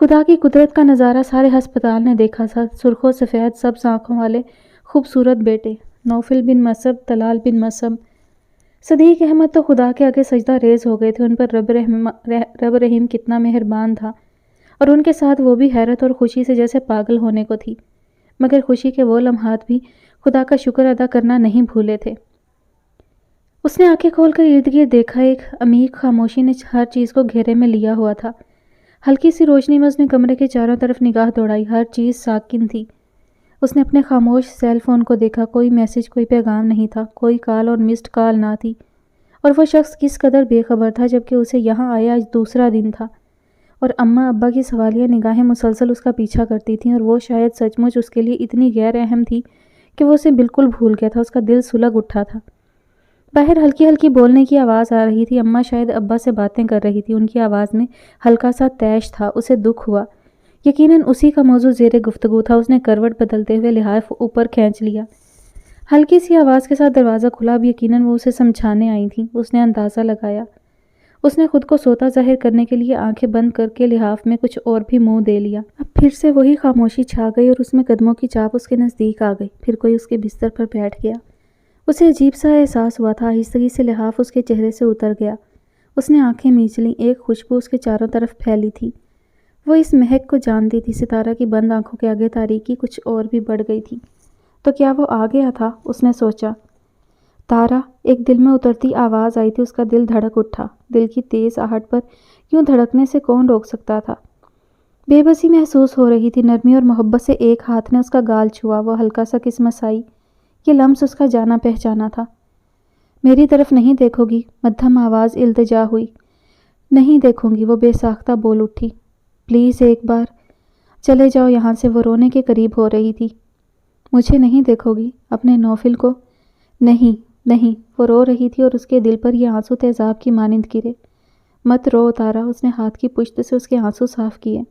خدا کی قدرت کا نظارہ سارے ہسپتال نے دیکھا تھا۔ سرخ و سفید سبز آنکھوں والے خوبصورت بیٹے، نوفل بن مصعب، طلال بن مصعب۔ صدیق احمد تو خدا کے آگے سجدہ ریز ہو گئے تھے۔ ان پر رب رحیم کتنا مہربان تھا، اور ان کے ساتھ وہ بھی حیرت اور خوشی سے جیسے پاگل ہونے کو تھی، مگر خوشی کے وہ لمحات بھی خدا کا شکر ادا کرنا نہیں بھولے تھے۔ اس نے آنکھیں کھول کر ارد گرد دیکھا۔ ایک عمیق خاموشی نے ہر چیز کو گھیرے میں لیا ہوا تھا۔ ہلکی سی روشنی میں اس نے کمرے کے چاروں طرف نگاہ دوڑائی۔ ہر چیز ساکن تھی۔ اس نے اپنے خاموش سیل فون کو دیکھا۔ کوئی میسج، کوئی پیغام نہیں تھا، کوئی کال اور مسڈ کال نہ تھی، اور وہ شخص کس قدر بے خبر تھا، جبکہ اسے یہاں آیا آج دوسرا دن تھا، اور اماں ابا کی سوالیہ نگاہیں مسلسل اس کا پیچھا کرتی تھیں، اور وہ شاید سچ مچ اس کے لیے اتنی غیر اہم تھی کہ وہ اسے بالکل بھول گیا تھا۔ اس کا دل سلگ اٹھا تھا۔ باہر ہلکی ہلکی بولنے کی آواز آ رہی تھی۔ اماں شاید ابا سے باتیں کر رہی تھی۔ ان کی آواز میں ہلکا سا طیش تھا۔ اسے دکھ ہوا۔ یقیناً اسی کا موضوع زیر گفتگو تھا۔ اس نے کروٹ بدلتے ہوئے لحاف اوپر کھینچ لیا۔ ہلکی سی آواز کے ساتھ دروازہ کھلا۔ اب یقیناً وہ اسے سمجھانے آئی تھیں۔ اس نے اندازہ لگایا۔ اس نے خود کو سوتا ظاہر کرنے کے لیے آنکھیں بند کر کے لحاف میں کچھ اور بھی منہ دے لیا۔ اب پھر سے وہی خاموشی چھا گئی، اور اس میں قدموں کی چاپ اس کے نزدیک آ گئی۔ پھر کوئی اس کے بستر پر بیٹھ گیا۔ اسے عجیب سا احساس ہوا تھا۔ آہستگی سے لحاف اس کے چہرے سے اتر گیا۔ اس نے آنکھیں میچ لیں۔ ایک خوشبو اس کے چاروں طرف پھیلی تھی۔ وہ اس مہک کو جانتی تھی۔ ستارہ کی بند آنکھوں کے آگے تاریکی کچھ اور بھی بڑھ گئی تھی۔ تو کیا وہ آ گیا تھا؟ اس نے سوچا۔ تارا، ایک دل میں اترتی آواز آئی تھی۔ اس کا دل دھڑک اٹھا۔ دل کی تیز آہٹ پر یوں دھڑکنے سے کون روک سکتا تھا؟ بے بسی محسوس ہو رہی تھی۔ نرمی اور محبت سے ایک ہاتھ نے اس کا گال چھوا۔ وہ ہلکا سا کسمسائی۔ یہ لمس اس کا جانا پہچانا تھا۔ میری طرف نہیں دیکھو گی؟ مدھم آواز التجا ہوئی۔ نہیں دیکھوں گی، وہ بے ساختہ بول اٹھی۔ پلیز ایک بار چلے جاؤ یہاں سے۔ وہ رونے کے قریب ہو رہی تھی۔ مجھے نہیں دیکھو گی؟ اپنے نوفل کو؟ نہیں نہیں، وہ رو رہی تھی، اور اس کے دل پر یہ آنسو تیزاب کی مانند گرے۔ مت رو تارا۔ اس نے ہاتھ کی پشت سے اس کے آنسو صاف کیے۔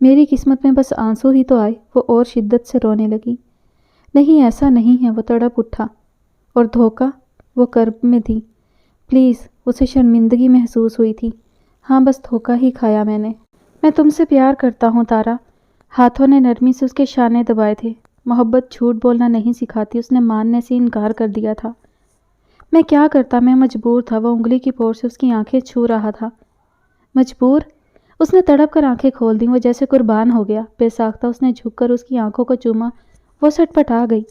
میری قسمت میں بس آنسو ہی تو آئے۔ وہ اور شدت سے رونے لگی۔ نہیں، ایسا نہیں ہے۔ وہ تڑپ اٹھا۔ اور دھوکہ؟ وہ کرب میں تھی۔ پلیز۔ اسے شرمندگی محسوس ہوئی تھی۔ ہاں، بس دھوکہ ہی کھایا میں نے۔ میں تم سے پیار کرتا ہوں تارا۔ ہاتھوں نے نرمی سے اس کے شانے دبائے تھے۔ محبت جھوٹ بولنا نہیں سکھاتی۔ اس نے ماننے سے انکار کر دیا تھا۔ میں کیا کرتا؟ میں مجبور تھا۔ وہ انگلی کی پور سے اس کی آنکھیں چھو رہا تھا۔ مجبور؟ اس نے تڑپ کر آنکھیں کھول دیں۔ وہ جیسے قربان ہو گیا۔ بے ساختہ اس نے جھک کر اس کی آنکھوں کو چوما۔ وہ سٹپٹا گئی۔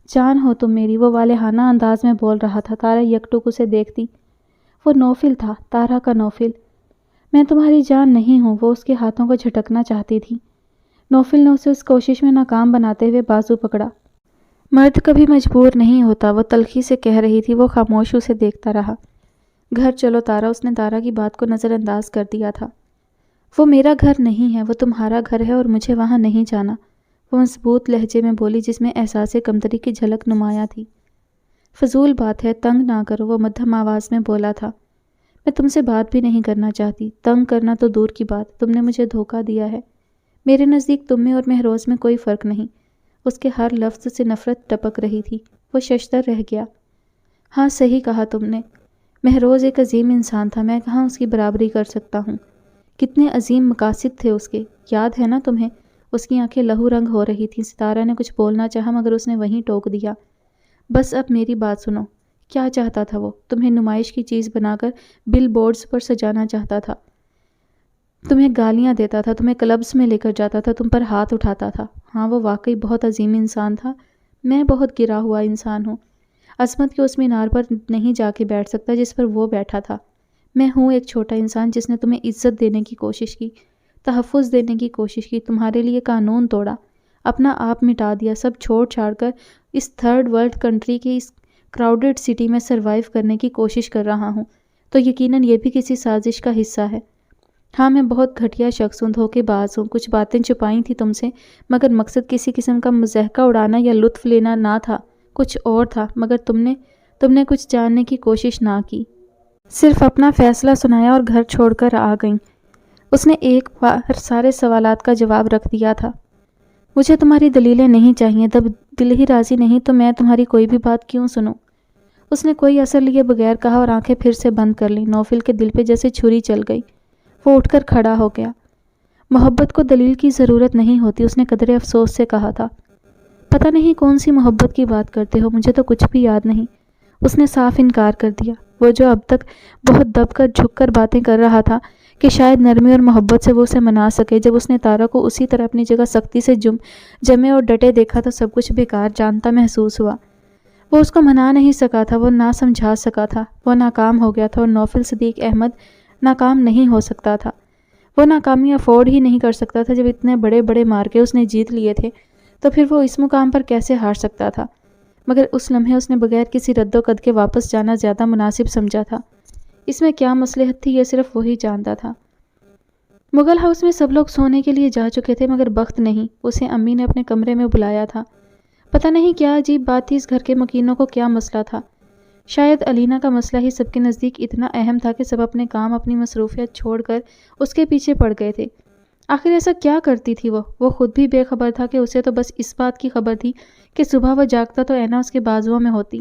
جان ہو تم میری، وہ والہانہ انداز میں بول رہا تھا۔ تارا یکٹک اسے دیکھتی۔ وہ نوفل تھا، تارا کا نوفل۔ میں تمہاری جان نہیں ہوں۔ وہ اس کے ہاتھوں کو جھٹکنا چاہتی تھی۔ نوفل نے اسے اس کوشش میں ناکام بناتے ہوئے بازو پکڑا۔ مرد کبھی مجبور نہیں ہوتا، وہ تلخی سے کہہ رہی تھی۔ وہ خاموش اسے دیکھتا رہا۔ گھر چلو تارا۔ اس نے تارا کی بات کو نظر انداز کر دیا تھا۔ وہ میرا گھر نہیں ہے، وہ تمہارا گھر ہے، اور مجھے وہاں نہیں جانا، وہ مضبوط لہجے میں بولی، جس میں احساس کمتری کی جھلک نمایاں تھی۔ فضول بات ہے، تنگ نہ کرو، وہ مدھم آواز میں بولا تھا۔ میں تم سے بات بھی نہیں کرنا چاہتی۔ تنگ کرنا تو دور کی بات، تم نے مجھے دھوکہ دیا ہے۔ میرے نزدیک تم میں اور مہروز میں کوئی فرق نہیں۔ اس کے ہر لفظ سے نفرت ٹپک رہی تھی۔ وہ ششدر رہ گیا۔ ہاں، صحیح کہا تم نے۔ مہروز ایک عظیم انسان تھا، میں کہاں اس کی برابری کر سکتا ہوں۔ کتنے عظیم مقاصد تھے اس کے، یاد ہے نا تمہیں؟ اس کی آنکھیں لہو رنگ ہو رہی تھیں۔ ستارہ نے کچھ بولنا چاہا، مگر اس نے وہیں ٹوک دیا۔ بس اب میری بات سنو۔ کیا چاہتا تھا وہ؟ تمہیں نمائش کی چیز بنا کر بل بورڈز پر سجانا چاہتا تھا، تمہیں گالیاں دیتا تھا، تمہیں کلبز میں لے کر جاتا تھا، تم پر ہاتھ اٹھاتا تھا۔ ہاں، وہ واقعی بہت عظیم انسان تھا۔ میں بہت گرا ہوا انسان ہوں۔ عظمت کے اس مینار پر نہیں جا کے بیٹھ سکتا جس پر وہ بیٹھا تھا۔ میں ہوں ایک چھوٹا انسان جس نے تمہیں عزت دینے کی کوشش کی، تحفظ دینے کی کوشش کی، تمہارے لیے قانون توڑا، اپنا آپ مٹا دیا، سب چھوڑ چھاڑ کر اس تھرڈ ورلڈ کنٹری کی اس کراؤڈڈ سٹی میں سروائیو کرنے کی کوشش کر رہا ہوں، تو یقیناً یہ بھی کسی سازش کا حصہ ہے۔ ہاں، میں بہت گھٹیا شخص ہوں، دھوکے باز ہوں، کچھ باتیں چھپائی تھی تم سے، مگر مقصد کسی قسم کا مضحکہ اڑانا یا لطف لینا نہ تھا، کچھ اور تھا، مگر تم نے کچھ جاننے کی کوشش نہ کی، صرف اپنا فیصلہ سنایا اور گھر چھوڑ کر آ گئیں۔ اس نے ایک بار سارے سوالات کا جواب رکھ دیا تھا۔ مجھے تمہاری دلیلیں نہیں چاہیے، جب دل ہی راضی نہیں تو میں تمہاری کوئی بھی بات کیوں سنوں؟ اس نے کوئی اثر لیے بغیر کہا اور آنکھیں پھر سے بند کر لیں۔ نوفل کے دل پہ جیسے چھری چل گئی۔ وہ اٹھ کر کھڑا ہو گیا۔ محبت کو دلیل کی ضرورت نہیں ہوتی، اس نے قدرے افسوس سے کہا تھا۔ پتہ نہیں کون سی محبت کی بات کرتے ہو، مجھے تو کچھ بھی یاد نہیں، اس نے صاف انکار کر دیا۔ وہ جو اب تک بہت دب کر جھک کر باتیں کر رہا تھا کہ شاید نرمی اور محبت سے وہ اسے منا سکے، جب اس نے تارا کو اسی طرح اپنی جگہ سختی سے جمے اور ڈٹے دیکھا تو سب کچھ بیکار جانتا محسوس ہوا۔ وہ اس کو منا نہیں سکا تھا، وہ نہ سمجھا سکا تھا، وہ ناکام ہو گیا تھا، اور نوفل صدیق احمد ناکام نہیں ہو سکتا تھا۔ وہ ناکامی افورڈ ہی نہیں کر سکتا تھا۔ جب اتنے بڑے بڑے مارکے اس نے جیت لیے تھے تو پھر وہ اس مقام پر کیسے ہار سکتا تھا؟ مگر اس لمحے اس نے بغیر کسی رد و قد کے واپس جانا زیادہ مناسب سمجھا تھا۔ اس میں کیا مصلحت تھی یہ صرف وہی جانتا تھا۔ مغل ہاؤس میں سب لوگ سونے کے لیے جا چکے تھے مگر بخت نہیں۔ اسے امی نے اپنے کمرے میں بلایا تھا۔ پتہ نہیں کیا عجیب بات تھی، اس گھر کے مکینوں کو کیا مسئلہ تھا؟ شاید علینا کا مسئلہ ہی سب کے نزدیک اتنا اہم تھا کہ سب اپنے کام، اپنی مصروفیت چھوڑ کر اس کے پیچھے پڑ گئے تھے۔ آخر ایسا کیا کرتی تھی وہ خود بھی بے خبر تھا کہ اسے تو بس اس بات کی خبر تھی کہ صبح وہ جاگتا تو اینا اس کے بازوؤں میں ہوتی،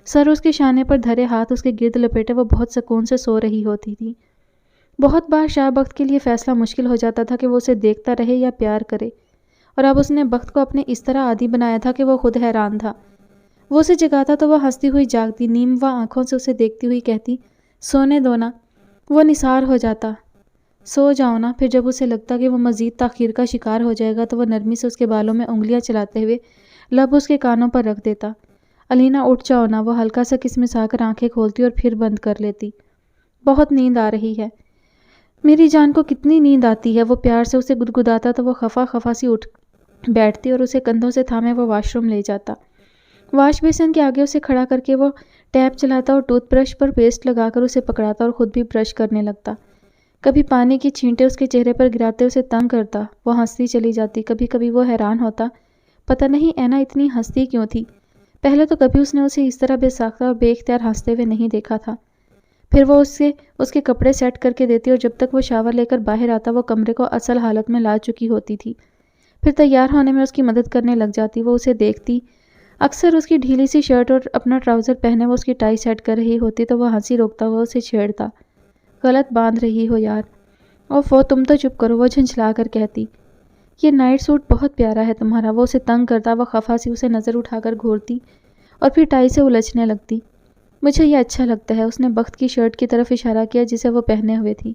سر اس کے شانے پر دھرے، ہاتھ اس کے گرد لپیٹے وہ بہت سکون سے سو رہی ہوتی تھی۔ بہت بار شاہ بخت کے لیے فیصلہ مشکل ہو جاتا تھا کہ وہ اسے دیکھتا رہے یا پیار کرے، اور اب اس نے بخت کو اپنے اس طرح عادی بنایا تھا کہ وہ خود حیران تھا۔ وہ اسے جگاتا تو وہ ہنستی ہوئی جاگتی، نیم و آنکھوں سے اسے دیکھتی ہوئی کہتی، سونے دو نا۔ وہ نثار ہو جاتا، سو جاؤ نا۔ پھر جب اسے لگتا کہ وہ مزید تاخیر کا شکار ہو جائے گا تو وہ نرمی سے اس کے بالوں میں انگلیاں چلاتے ہوئے لب اس کے کانوں پر رکھ دیتا۔ علینا اٹھ جاؤ نا۔ وہ ہلکا سا کسمسا کر آنکھیں کھولتی اور پھر بند کر لیتی۔ بہت نیند آ رہی ہے میری جان کو، کتنی نیند آتی ہے۔ وہ پیار سے اسے گدگداتا تو وہ خفا خفا سی اٹھ بیٹھتی اور اسے کندھوں سے تھامے وہ واش روم لے جاتا۔ واش بیسن کے آگے اسے کھڑا کر کے وہ ٹیپ چلاتا اور ٹوتھ برش پر پیسٹ لگا کر اسے پکڑاتا اور خود بھی برش کرنے لگتا۔ کبھی پانی کی چھینٹیں اس کے چہرے پر گراتے اسے تنگ کرتا۔ وہ ہنستی چلی جاتی۔ کبھی کبھی وہ حیران ہوتا، پتہ نہیں اینا اتنی ہنستی کیوں تھی۔ پہلے تو کبھی اس نے اسے اس طرح بے ساختہ اور بے اختیار ہنستے ہوئے نہیں دیکھا تھا۔ پھر وہ اس کے کپڑے سیٹ کر کے دیتی اور جب تک وہ شاور لے کر باہر آتا وہ کمرے کو اصل حالت میں لا چکی ہوتی تھی۔ پھر تیار ہونے میں اس کی مدد کرنے لگ جاتی۔ وہ اسے دیکھتی، اکثر اس کی ڈھیلی سی شرٹ اور اپنا ٹراؤزر پہنے وہ اس کی ٹائی سیٹ کر رہی ہوتی تو وہ ہنسی روکتا ہوا اسے چھیڑتا، غلط باندھ رہی ہو یار۔ اوف وہ تم تو چپ کرو، وہ جھنجھلا کر کہتی، یہ نائٹ سوٹ بہت پیارا ہے تمہارا۔ وہ اسے تنگ کرتا، وہ خفا سی اسے نظر اٹھا کر گھورتی اور پھر ٹائی سے الجھنے لگتی۔ مجھے یہ اچھا لگتا ہے، اس نے بخت کی شرٹ کی طرف اشارہ کیا جسے وہ پہنے ہوئے تھی۔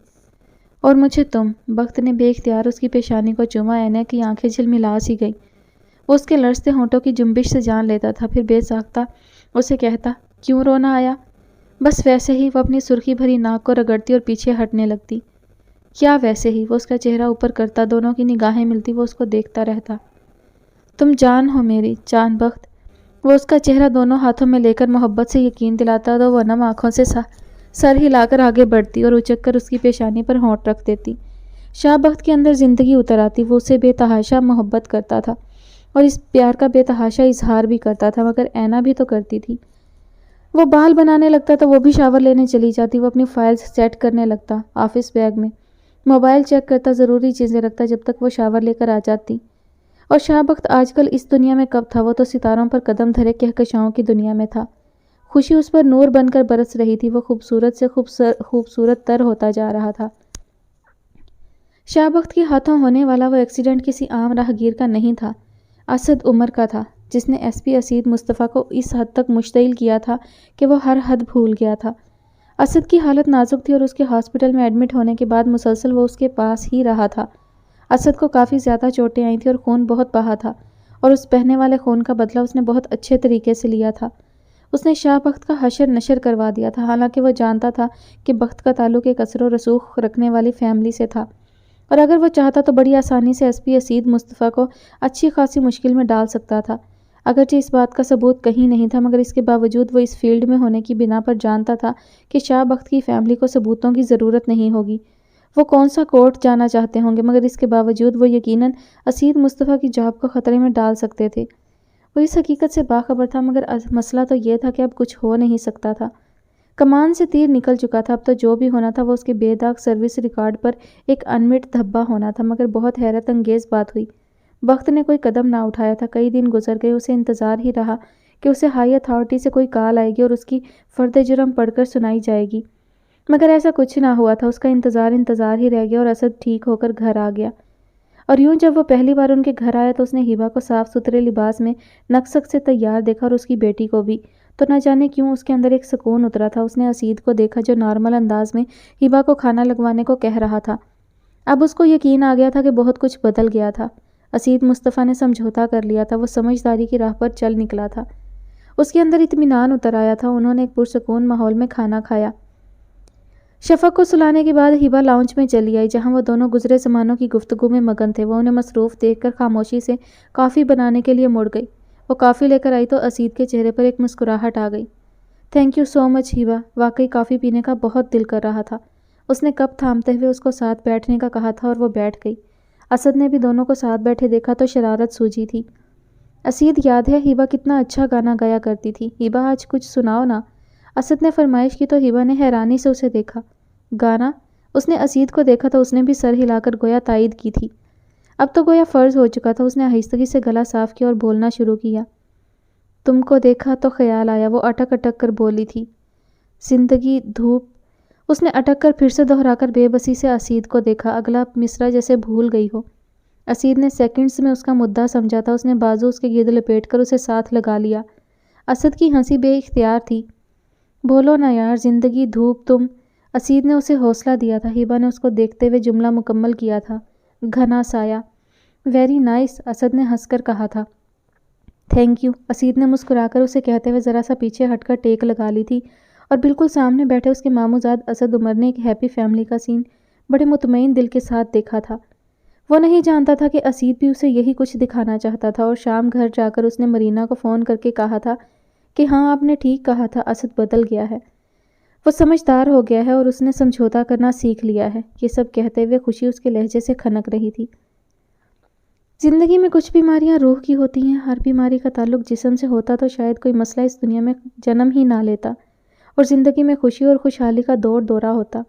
اور مجھے تم، بخت نے بے اختیار اس کی پیشانی کو چوما۔ اینا کی آنکھیں جھلملا سی گئیں۔ وہ اس کے لرزتے ہونٹوں کی جنبش سے جان لیتا تھا، پھر بے ساختہ اسے کہتا، کیوں رونا آیا؟ بس ویسے ہی۔ وہ اپنی سرخی بھری ناک کو رگڑتی اور پیچھے ہٹنے لگتی۔ کیا ویسے ہی؟ وہ اس کا چہرہ اوپر کرتا، دونوں کی نگاہیں ملتی، وہ اس کو دیکھتا رہتا۔ تم جان ہو میری جان بخت۔ وہ اس کا چہرہ دونوں ہاتھوں میں لے کر محبت سے یقین دلاتا تو وہ نم آنکھوں سے سر ہلا کر آگے بڑھتی اور اچک کر اس کی پیشانی پر ہونٹ رکھ دیتی۔ شاہ بخت کے اندر زندگی اتر آتی۔ وہ اسے بے تحاشا محبت کرتا تھا اور اس پیار کا بے تحاشا اظہار بھی کرتا تھا، مگر اینا بھی تو کرتی تھی۔ وہ بال بنانے لگتا تو وہ بھی شاور لینے چلی جاتی۔ وہ اپنی فائلز سیٹ کرنے لگتا آفس بیگ میں، موبائل چیک کرتا، ضروری چیزیں رکھتا جب تک وہ شاور لے کر آ جاتی۔ اور شاہ بخت آج کل اس دنیا میں کب تھا؟ وہ تو ستاروں پر قدم دھرے کہکشاؤں کی دنیا میں تھا۔ خوشی اس پر نور بن کر برس رہی تھی۔ وہ خوبصورت سے خوبصورت تر ہوتا جا رہا تھا۔ شاہ بخت کے ہاتھوں ہونے والا وہ ایکسیڈنٹ کسی عام راہ گیر کا نہیں تھا، اسد عمر کا تھا، جس نے ایس پی اسید مصطفیٰ کو اس حد تک مشتعل کیا تھا کہ وہ ہر حد بھول گیا تھا۔ اسد کی حالت نازک تھی اور اس کے ہاسپٹل میں ایڈمٹ ہونے کے بعد مسلسل وہ اس کے پاس ہی رہا تھا۔ اسد کو کافی زیادہ چوٹیں آئی تھیں اور خون بہت بہا تھا، اور اس بہنے والے خون کا بدلہ اس نے بہت اچھے طریقے سے لیا تھا۔ اس نے شاہ بخت کا حشر نشر کروا دیا تھا، حالانکہ وہ جانتا تھا کہ بخت کا تعلق ایک اثر و رسوخ رکھنے والی فیملی سے تھا، اور اگر وہ چاہتا تو بڑی آسانی سے ایس پی اسید مصطفیٰ کو اچھی خاصی مشکل میں ڈال سکتا تھا۔ اگرچہ اس بات کا ثبوت کہیں نہیں تھا، مگر اس کے باوجود وہ اس فیلڈ میں ہونے کی بنا پر جانتا تھا کہ شاہ بخت کی فیملی کو ثبوتوں کی ضرورت نہیں ہوگی۔ وہ کون سا کورٹ جانا چاہتے ہوں گے، مگر اس کے باوجود وہ یقیناً اسید مصطفیٰ کی جاب کو خطرے میں ڈال سکتے تھے۔ وہ اس حقیقت سے باخبر تھا، مگر مسئلہ تو یہ تھا کہ اب کچھ ہو نہیں سکتا تھا۔ کمان سے تیر نکل چکا تھا، اب تو جو بھی ہونا تھا وہ اس کے بے داغ سروس ریکارڈ پر ایک انمٹ دھبا ہونا تھا۔ مگر بہت حیرت انگیز بات ہوئی، بخت نے کوئی قدم نہ اٹھایا تھا۔ کئی دن گزر گئے، اسے انتظار ہی رہا کہ اسے ہائی اتھارٹی سے کوئی کال آئے گی اور اس کی فرد جرم پڑھ کر سنائی جائے گی، مگر ایسا کچھ نہ ہوا تھا۔ اس کا انتظار ہی رہ گیا اور اسد ٹھیک ہو کر گھر آ گیا۔ اور یوں جب وہ پہلی بار ان کے گھر آیا تو اس نے ہبا کو صاف ستھرے لباس میں نقصق سے تیار دیکھا اور اس کی بیٹی کو بھی، تو نہ جانے کیوں اس کے اندر ایک سکون اترا تھا۔ اس نے اسید کو دیکھا جو نارمل انداز میں ہبا کو کھانا لگوانے کو کہہ رہا تھا۔ اب اس کو یقین آ گیا تھا کہ بہت کچھ بدل گیا تھا۔ اسید مصطفیٰ نے سمجھوتا کر لیا تھا، وہ سمجھداری کی راہ پر چل نکلا تھا۔ اس کے اندر اطمینان اتر آیا تھا۔ انہوں نے ایک پرسکون ماحول میں کھانا کھایا۔ شفق کو سلانے کے بعد ہبا لاؤنج میں چلی آئی جہاں وہ دونوں گزرے زمانوں کی گفتگو میں مگن تھے۔ وہ انہیں مصروف دیکھ کر خاموشی سے کافی بنانے کے لیے مڑ گئی۔ وہ کافی لے کر آئی تو اسید کے چہرے پر ایک مسکراہٹ آ گئی۔ تھینک یو سو مچ ہبا، واقعی کافی پینے کا بہت دل کر رہا تھا۔ اس نے کپ تھامتے ہوئے اس کو ساتھ بیٹھنے کا کہا تھا اور وہ بیٹھ گئی۔ اسد نے بھی دونوں کو ساتھ بیٹھے دیکھا تو شرارت سوجی تھی۔ اسید، یاد ہے ہبا کتنا اچھا گانا گایا کرتی تھی؟ ہبا آج کچھ سناؤ نا، اسد نے فرمائش کی تو ہبا نے حیرانی سے اسے دیکھا۔ گانا؟ اس نے اسید کو دیکھا تو اس نے بھی سر ہلا کر گویا تائید کی تھی۔ اب تو گویا فرض ہو چکا تھا۔ اس نے آہستگی سے گلا صاف کیا اور بولنا شروع کیا۔ تم کو دیکھا تو خیال آیا، وہ اٹک اٹک کر بولی تھی۔ زندگی دھوپ، اس نے اٹک کر پھر سے دہرا کر بے بسی سے اسید کو دیکھا، اگلا مصرع جیسے بھول گئی ہو۔ اسید نے سیکنڈز میں اس کا مدعا سمجھا تھا۔ اس نے بازو اس کے گرد لپیٹ کر اسے ساتھ لگا لیا۔ اسد کی ہنسی بے اختیار تھی۔ بولو نا یار، زندگی دھوپ تم، اسید نے اسے حوصلہ دیا تھا۔ ہبا نے اس کو دیکھتے ہوئے جملہ مکمل کیا تھا۔ گھنا سایہ، ویری نائس، اسد نے ہنس کر کہا تھا۔ تھینک یو، اسید نے مسکرا کر اسے کہتے ہوئے ذرا سا پیچھے ہٹ کر ٹیک لگا لی تھی اور بالکل سامنے بیٹھے اس کے ماموزاد اسد عمر نے ایک ہیپی فیملی کا سین بڑے مطمئن دل کے ساتھ دیکھا تھا۔ وہ نہیں جانتا تھا کہ اسید بھی اسے یہی کچھ دکھانا چاہتا تھا، اور شام گھر جا کر اس نے مرینا کو فون کر کے کہا تھا کہ ہاں آپ نے ٹھیک کہا تھا، اسد بدل گیا ہے، وہ سمجھدار ہو گیا ہے اور اس نے سمجھوتا کرنا سیکھ لیا ہے۔ یہ سب کہتے ہوئے خوشی اس کے لہجے سے کھنک رہی تھی۔ زندگی میں کچھ بیماریاں روح کی ہوتی ہیں، ہر بیماری کا تعلق جسم سے ہوتا تو شاید کوئی مسئلہ اس دنیا میں جنم ہی نہ لیتا اور زندگی میں خوشی اور خوشحالی کا دور دورہ ہوتا۔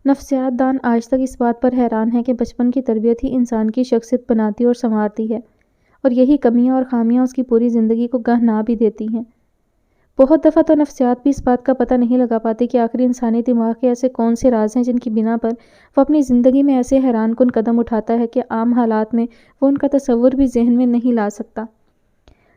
نفسیات دان آج تک اس بات پر حیران ہے کہ بچپن کی تربیت ہی انسان کی شخصیت بناتی اور سنوارتی ہے، اور یہی کمیاں اور خامیاں اس کی پوری زندگی کو گہنا بھی دیتی ہیں۔ بہت دفعہ تو نفسیات بھی اس بات کا پتہ نہیں لگا پاتی کہ آخری انسانی دماغ کے ایسے کون سے راز ہیں جن کی بنا پر وہ اپنی زندگی میں ایسے حیران کن قدم اٹھاتا ہے کہ عام حالات میں وہ ان کا تصور بھی ذہن میں نہیں لا سکتا۔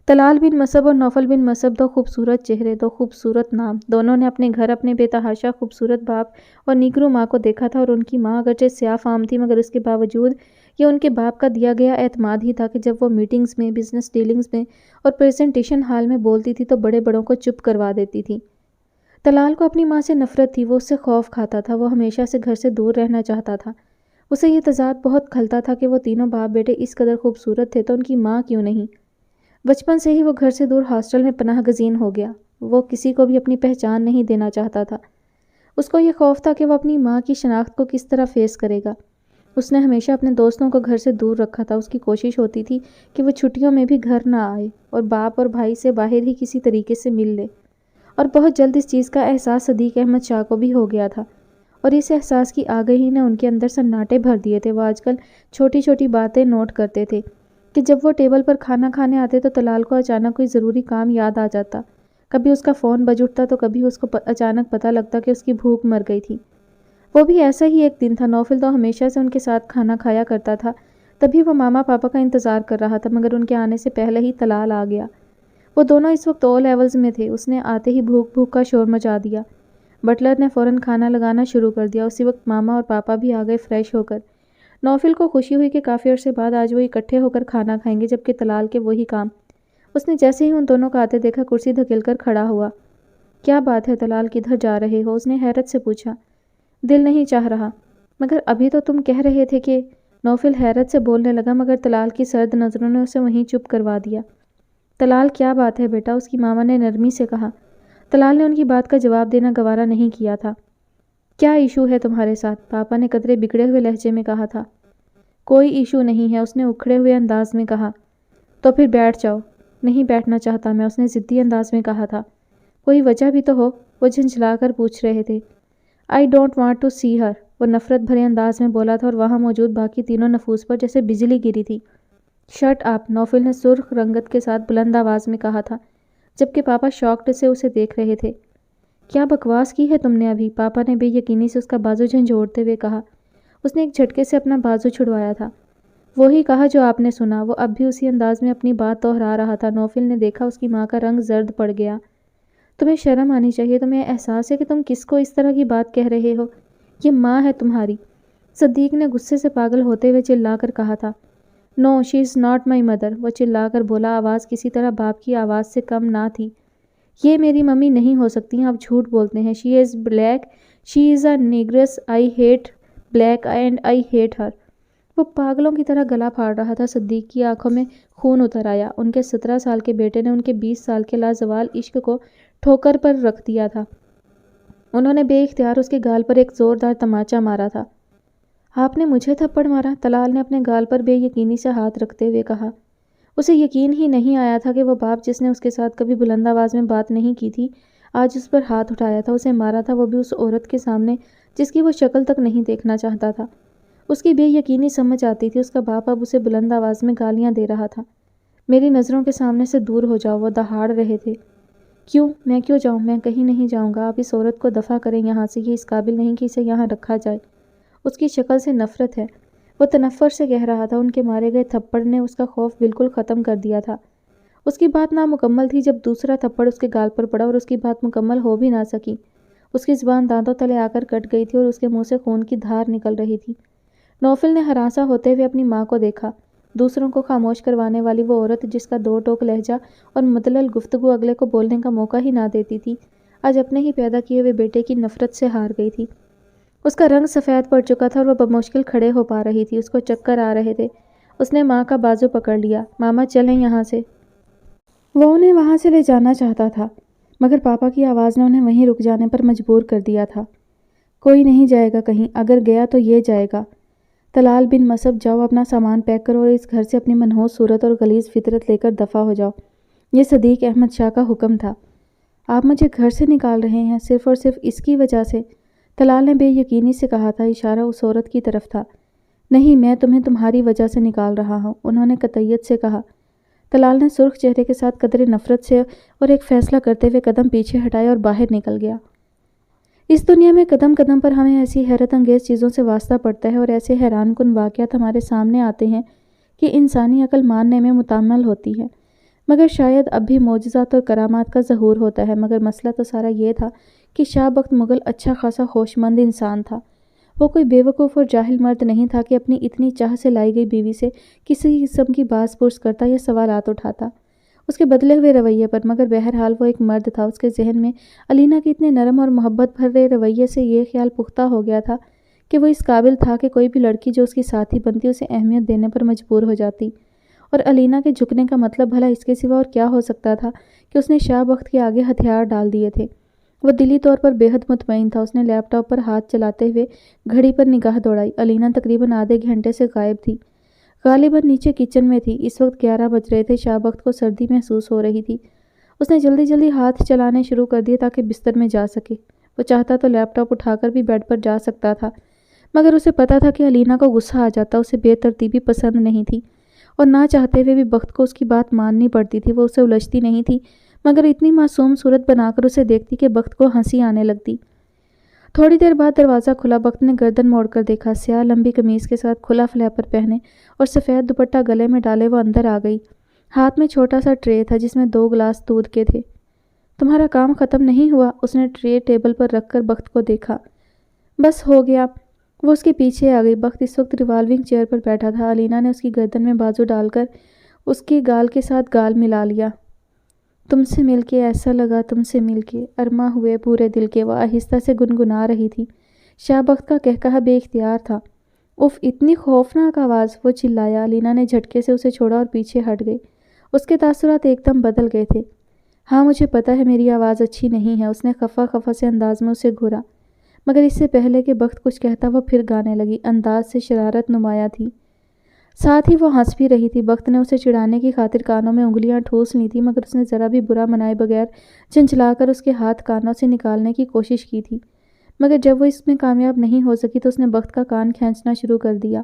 طلال بن مصعب اور نوفل بن مصعب، دو خوبصورت چہرے، دو خوبصورت نام۔ دونوں نے اپنے گھر اپنے بے تحاشا خوبصورت باپ اور نیگرو ماں کو دیکھا تھا، اور ان کی ماں اگرچہ سیاہ فام تھی مگر اس کے باوجود یہ ان کے باپ کا دیا گیا اعتماد ہی تھا کہ جب وہ میٹنگز میں، بزنس ڈیلنگز میں اور پریزنٹیشن ہال میں بولتی تھی تو بڑے بڑوں کو چپ کروا دیتی تھی۔ طلال کو اپنی ماں سے نفرت تھی، وہ اس سے خوف کھاتا تھا، وہ ہمیشہ سے گھر سے دور رہنا چاہتا تھا۔ اسے یہ تضاد بہت کھلتا تھا کہ وہ تینوں باپ بیٹے اس قدر خوبصورت تھے تو ان کی ماں کیوں نہیں؟ بچپن سے ہی وہ گھر سے دور ہاسٹل میں پناہ گزین ہو گیا۔ وہ کسی کو بھی اپنی پہچان نہیں دینا چاہتا تھا۔ اس کو یہ خوف تھا کہ وہ اپنی ماں کی شناخت کو کس طرح فیس کرے گا۔ اس نے ہمیشہ اپنے دوستوں کو گھر سے دور رکھا تھا۔ اس کی کوشش ہوتی تھی کہ وہ چھٹیوں میں بھی گھر نہ آئے اور باپ اور بھائی سے باہر ہی کسی طریقے سے مل لے، اور بہت جلد اس چیز کا احساس صدیق احمد شاہ کو بھی ہو گیا تھا، اور اس احساس کی آگہی نے ان کے اندر سناٹے بھر دیے تھے۔ وہ آج کل چھوٹی چھوٹی باتیں نوٹ کرتے تھے کہ جب وہ ٹیبل پر کھانا کھانے آتے تو طلال کو اچانک کوئی ضروری کام یاد آ جاتا، کبھی اس کا فون بج اٹھتا تو کبھی اس کو اچانک پتہ لگتا کہ اس کی بھوک مر گئی تھی۔ وہ بھی ایسا ہی ایک دن تھا۔ نوفل تو ہمیشہ سے ان کے ساتھ کھانا کھایا کرتا تھا، تبھی وہ ماما پاپا کا انتظار کر رہا تھا، مگر ان کے آنے سے پہلے ہی طلال آ گیا۔ وہ دونوں اس وقت او لیولز میں تھے۔ اس نے آتے ہی بھوک بھوک کا شور مچا دیا۔ بٹلر نے فوراً کھانا لگانا شروع کر دیا۔ اسی وقت ماما اور پاپا بھی آ گئے فریش ہو کر۔ نوفل کو خوشی ہوئی کہ کافی عرصے بعد آج وہ اکٹھے ہو کر کھانا کھائیں گے، جبکہ طلال کے وہی کام۔ اس نے جیسے ہی ان دونوں کو آتے دیکھا کرسی دھکیل کر کھڑا ہوا۔ کیا بات ہے طلال، کدھر جا رہے ہو؟ اس نے حیرت سے پوچھا۔ دل نہیں چاہ رہا۔ مگر ابھی تو تم کہہ رہے تھے کہ… نوفل حیرت سے بولنے لگا مگر طلال کی سرد نظروں نے اسے وہیں چپ کروا دیا۔ طلال کیا بات ہے بیٹا، اس کی ماما نے نرمی سے کہا۔ طلال نے ان کی بات کا جواب دینا گوارا نہیں کیا تھا۔ کیا ایشو ہے تمہارے ساتھ؟ پاپا نے قدرے بگڑے ہوئے لہجے میں کہا تھا۔ کوئی ایشو نہیں ہے، اس نے اکھڑے ہوئے انداز میں کہا۔ تو پھر بیٹھ جاؤ۔ نہیں بیٹھنا چاہتا میں، اس نے ضدی انداز میں کہا تھا۔ کوئی وجہ بھی تو ہو، وہ جھنجھلا کر پوچھ رہے تھے۔ آئی ڈونٹ وانٹ ٹو سی ہر، وہ نفرت بھرے انداز میں بولا تھا، اور وہاں موجود باقی تینوں نفوس پر جیسے بجلی گری تھی۔ شٹ اپ، نوفل نے سرخ رنگت کے ساتھ بلند آواز میں کہا تھا، جبکہ پاپا شاکڈ سے اسے دیکھ رہے تھے۔ کیا بکواس کی ہے تم نے ابھی؟ پاپا نے بے یقینی سے اس کا بازو جھنجھوڑتے ہوئے کہا۔ اس نے ایک جھٹکے سے اپنا بازو چھڑوایا تھا۔ وہی کہا جو آپ نے سنا۔ وہ اب بھی اسی انداز میں اپنی بات دہرا رہا تھا۔ نوفل نے دیکھا اس کی ماں کا رنگ زرد پڑ گیا۔ تمہیں شرم آنی چاہیے، تمہیں احساس ہے کہ تم کس کو اس طرح کی بات کہہ رہے ہو؟ یہ ماں ہے تمہاری، صدیق نے غصے سے پاگل ہوتے ہوئے چلا کر کہا تھا۔ نو شی از ناٹ مائی مدر، وہ چلا کر بولا، آواز کسی طرح باپ کی آواز سے کم نہ تھی۔ یہ میری ممی نہیں ہو سکتی، آپ جھوٹ بولتے ہیں۔ She is black, she is a negress, I hate black and I hate her. وہ پاگلوں کی طرح گلا پھاڑ رہا تھا۔ صدیق کی آنکھوں میں خون اتر آیا۔ ان کے 17 سال کے بیٹے نے ان کے 20 سال کے لازوال عشق کو ٹھوکر پر رکھ دیا تھا۔ انہوں نے بے اختیار اس کے گال پر ایک زوردار تماچا مارا تھا۔ آپ نے مجھے تھپڑ مارا؟ طلال نے اپنے گال پر بے یقینی سے ہاتھ رکھتے ہوئے کہا۔ اسے یقین ہی نہیں آیا تھا کہ وہ باپ جس نے اس کے ساتھ کبھی بلند آواز میں بات نہیں کی تھی، آج اس پر ہاتھ اٹھایا تھا، اسے مارا تھا، وہ بھی اس عورت کے سامنے جس کی وہ شکل تک نہیں دیکھنا چاہتا تھا۔ اس کی بے یقینی سمجھ آتی تھی، اس کا باپ اب اسے بلند آواز میں گالیاں دے رہا تھا۔ میری نظروں کے سامنے سے دور ہو جاؤ، وہ دہاڑ رہے تھے۔ کیوں؟ میں کیوں جاؤں؟ میں کہیں نہیں جاؤں گا۔ آپ اس عورت کو دفع کریں یہاں سے، یہ اس قابل نہیں کہ اسے یہاں رکھا جائے۔ اس کی شکل سے نفرت ہے، وہ تنفر سے کہہ رہا تھا۔ ان کے مارے گئے تھپڑ نے اس کا خوف بالکل ختم کر دیا تھا۔ اس کی بات نامکمل تھی جب دوسرا تھپڑ اس کے گال پر پڑا اور اس کی بات مکمل ہو بھی نہ سکی۔ اس کی زبان دانتوں تلے آ کر کٹ گئی تھی اور اس کے منہ سے خون کی دھار نکل رہی تھی۔ نوفل نے ہراساں ہوتے ہوئے اپنی ماں کو دیکھا، دوسروں کو خاموش کروانے والی وہ عورت جس کا دو ٹوک لہجہ اور مدلل گفتگو اگلے کو بولنے کا موقع ہی نہ دیتی تھی، آج اپنے ہی پیدا کیے ہوئے بیٹے کی نفرت سے ہار گئی تھی۔ اس کا رنگ سفید پڑ چکا تھا اور وہ بمشکل کھڑے ہو پا رہی تھی، اس کو چکر آ رہے تھے۔ اس نے ماں کا بازو پکڑ لیا۔ ماما چلیں یہاں سے۔ وہ انہیں وہاں سے لے جانا چاہتا تھا، مگر پاپا کی آواز نے انہیں وہیں رک جانے پر مجبور کر دیا تھا۔ کوئی نہیں جائے گا کہیں، اگر گیا تو یہ جائے گا۔ طلال بن مصب، جاؤ اپنا سامان پیک کرو اور اس گھر سے اپنی منحوس صورت اور غلیظ فطرت لے کر دفع ہو جاؤ۔ یہ صدیق احمد شاہ کا حکم تھا۔ آپ مجھے گھر سے نکال رہے ہیں صرف اور صرف اس کی وجہ سے؟ طلال نے بے یقینی سے کہا تھا، اشارہ اس عورت کی طرف تھا۔ نہیں، میں تمہیں تمہاری وجہ سے نکال رہا ہوں، انہوں نے قطعیت سے کہا۔ طلال نے سرخ چہرے کے ساتھ قدرے نفرت سے اور ایک فیصلہ کرتے ہوئے قدم پیچھے ہٹائے اور باہر نکل گیا۔ اس دنیا میں قدم قدم پر ہمیں ایسی حیرت انگیز چیزوں سے واسطہ پڑتا ہے اور ایسے حیران کن واقعات ہمارے سامنے آتے ہیں کہ انسانی عقل ماننے میں متعمل ہوتی ہے، مگر شاید اب بھی معجزات اور کرامات کا ظہور ہوتا ہے۔ مگر مسئلہ تو سارا یہ تھا کہ شاہ بخت مغل اچھا خاصا ہوش مند انسان تھا۔ وہ کوئی بے وقوف اور جاہل مرد نہیں تھا کہ اپنی اتنی چاہ سے لائی گئی بیوی سے کسی قسم کی باز پرس کرتا یا سوالات اٹھاتا اس کے بدلے ہوئے رویے پر، مگر بہرحال وہ ایک مرد تھا۔ اس کے ذہن میں علینا کے اتنے نرم اور محبت بھرے رویے سے یہ خیال پختہ ہو گیا تھا کہ وہ اس قابل تھا کہ کوئی بھی لڑکی جو اس کی ساتھی بنتی اسے اہمیت دینے پر مجبور ہو جاتی، اور علینا کے جھکنے کا مطلب بھلا اس کے سوا اور کیا ہو سکتا تھا کہ اس نے شاہ بخت کے آگے ہتھیار ڈال دیے تھے۔ وہ دلی طور پر بے حد مطمئن تھا۔ اس نے لیپ ٹاپ پر ہاتھ چلاتے ہوئے گھڑی پر نگاہ دوڑائی۔ علینا تقریباً آدھے گھنٹے سے غائب تھی، غالباً نیچے کچن میں تھی۔ اس وقت 11 بج رہے تھے۔ شاہ بخت کو سردی محسوس ہو رہی تھی۔ اس نے جلدی جلدی ہاتھ چلانے شروع کر دیے تاکہ بستر میں جا سکے۔ وہ چاہتا تو لیپ ٹاپ اٹھا کر بھی بیڈ پر جا سکتا تھا، مگر اسے پتا تھا کہ علینا کو غصہ آ جاتا، اسے بے ترتیبی پسند نہیں تھی، اور نہ چاہتے ہوئے بھی بخت کو اس کی بات ماننی پڑتی تھی۔ وہ اسے الجھتی نہیں تھی، مگر اتنی معصوم صورت بنا کر اسے دیکھتی کہ بخت کو ہنسی آنے لگتی۔ تھوڑی دیر بعد دروازہ کھلا۔ بخت نے گردن موڑ کر دیکھا۔ سیاہ لمبی قمیص کے ساتھ کھلا فلیپر پہنے اور سفید دوپٹہ گلے میں ڈالے وہ اندر آ گئی۔ ہاتھ میں چھوٹا سا ٹرے تھا جس میں 2 گلاس دودھ کے تھے۔ تمہارا کام ختم نہیں ہوا؟ اس نے ٹرے ٹیبل پر رکھ کر بخت کو دیکھا۔ بس ہو گیا۔ وہ اس کے پیچھے آ گئی۔ بخت اس وقت ریوالونگ چیئر پر بیٹھا تھا۔ علینا نے اس کی گردن میں بازو ڈال کر اس کے گال کے ساتھ گال ملا لیا۔ تم سے مل کے ایسا لگا، تم سے مل کے ارماں ہوئے پورے دل کے، وہ آہستہ سے گنگنا رہی تھی۔ شاہ بخت کا قہقہہ بے اختیار تھا۔ اف، اتنی خوفناک آواز! وہ چلایا۔ علینا نے جھٹکے سے اسے چھوڑا اور پیچھے ہٹ گئی۔ اس کے تاثرات ایک دم بدل گئے تھے۔ ہاں مجھے پتا ہے میری آواز اچھی نہیں ہے، اس نے خفا خفا سے انداز میں اسے گھورا، مگر اس سے پہلے کہ بخت کچھ کہتا وہ پھر گانے لگی۔ انداز سے شرارت نمایاں تھی، ساتھ ہی وہ ہنس بھی رہی تھی۔ بخت نے اسے چڑھانے کی خاطر کانوں میں انگلیاں ٹھوس لی تھی، مگر اس نے ذرا بھی برا منائے بغیر چنچلا کر اس کے ہاتھ کانوں سے نکالنے کی کوشش کی تھی، مگر جب وہ اس میں کامیاب نہیں ہو سکی تو اس نے بخت کا کان کھینچنا شروع کر دیا۔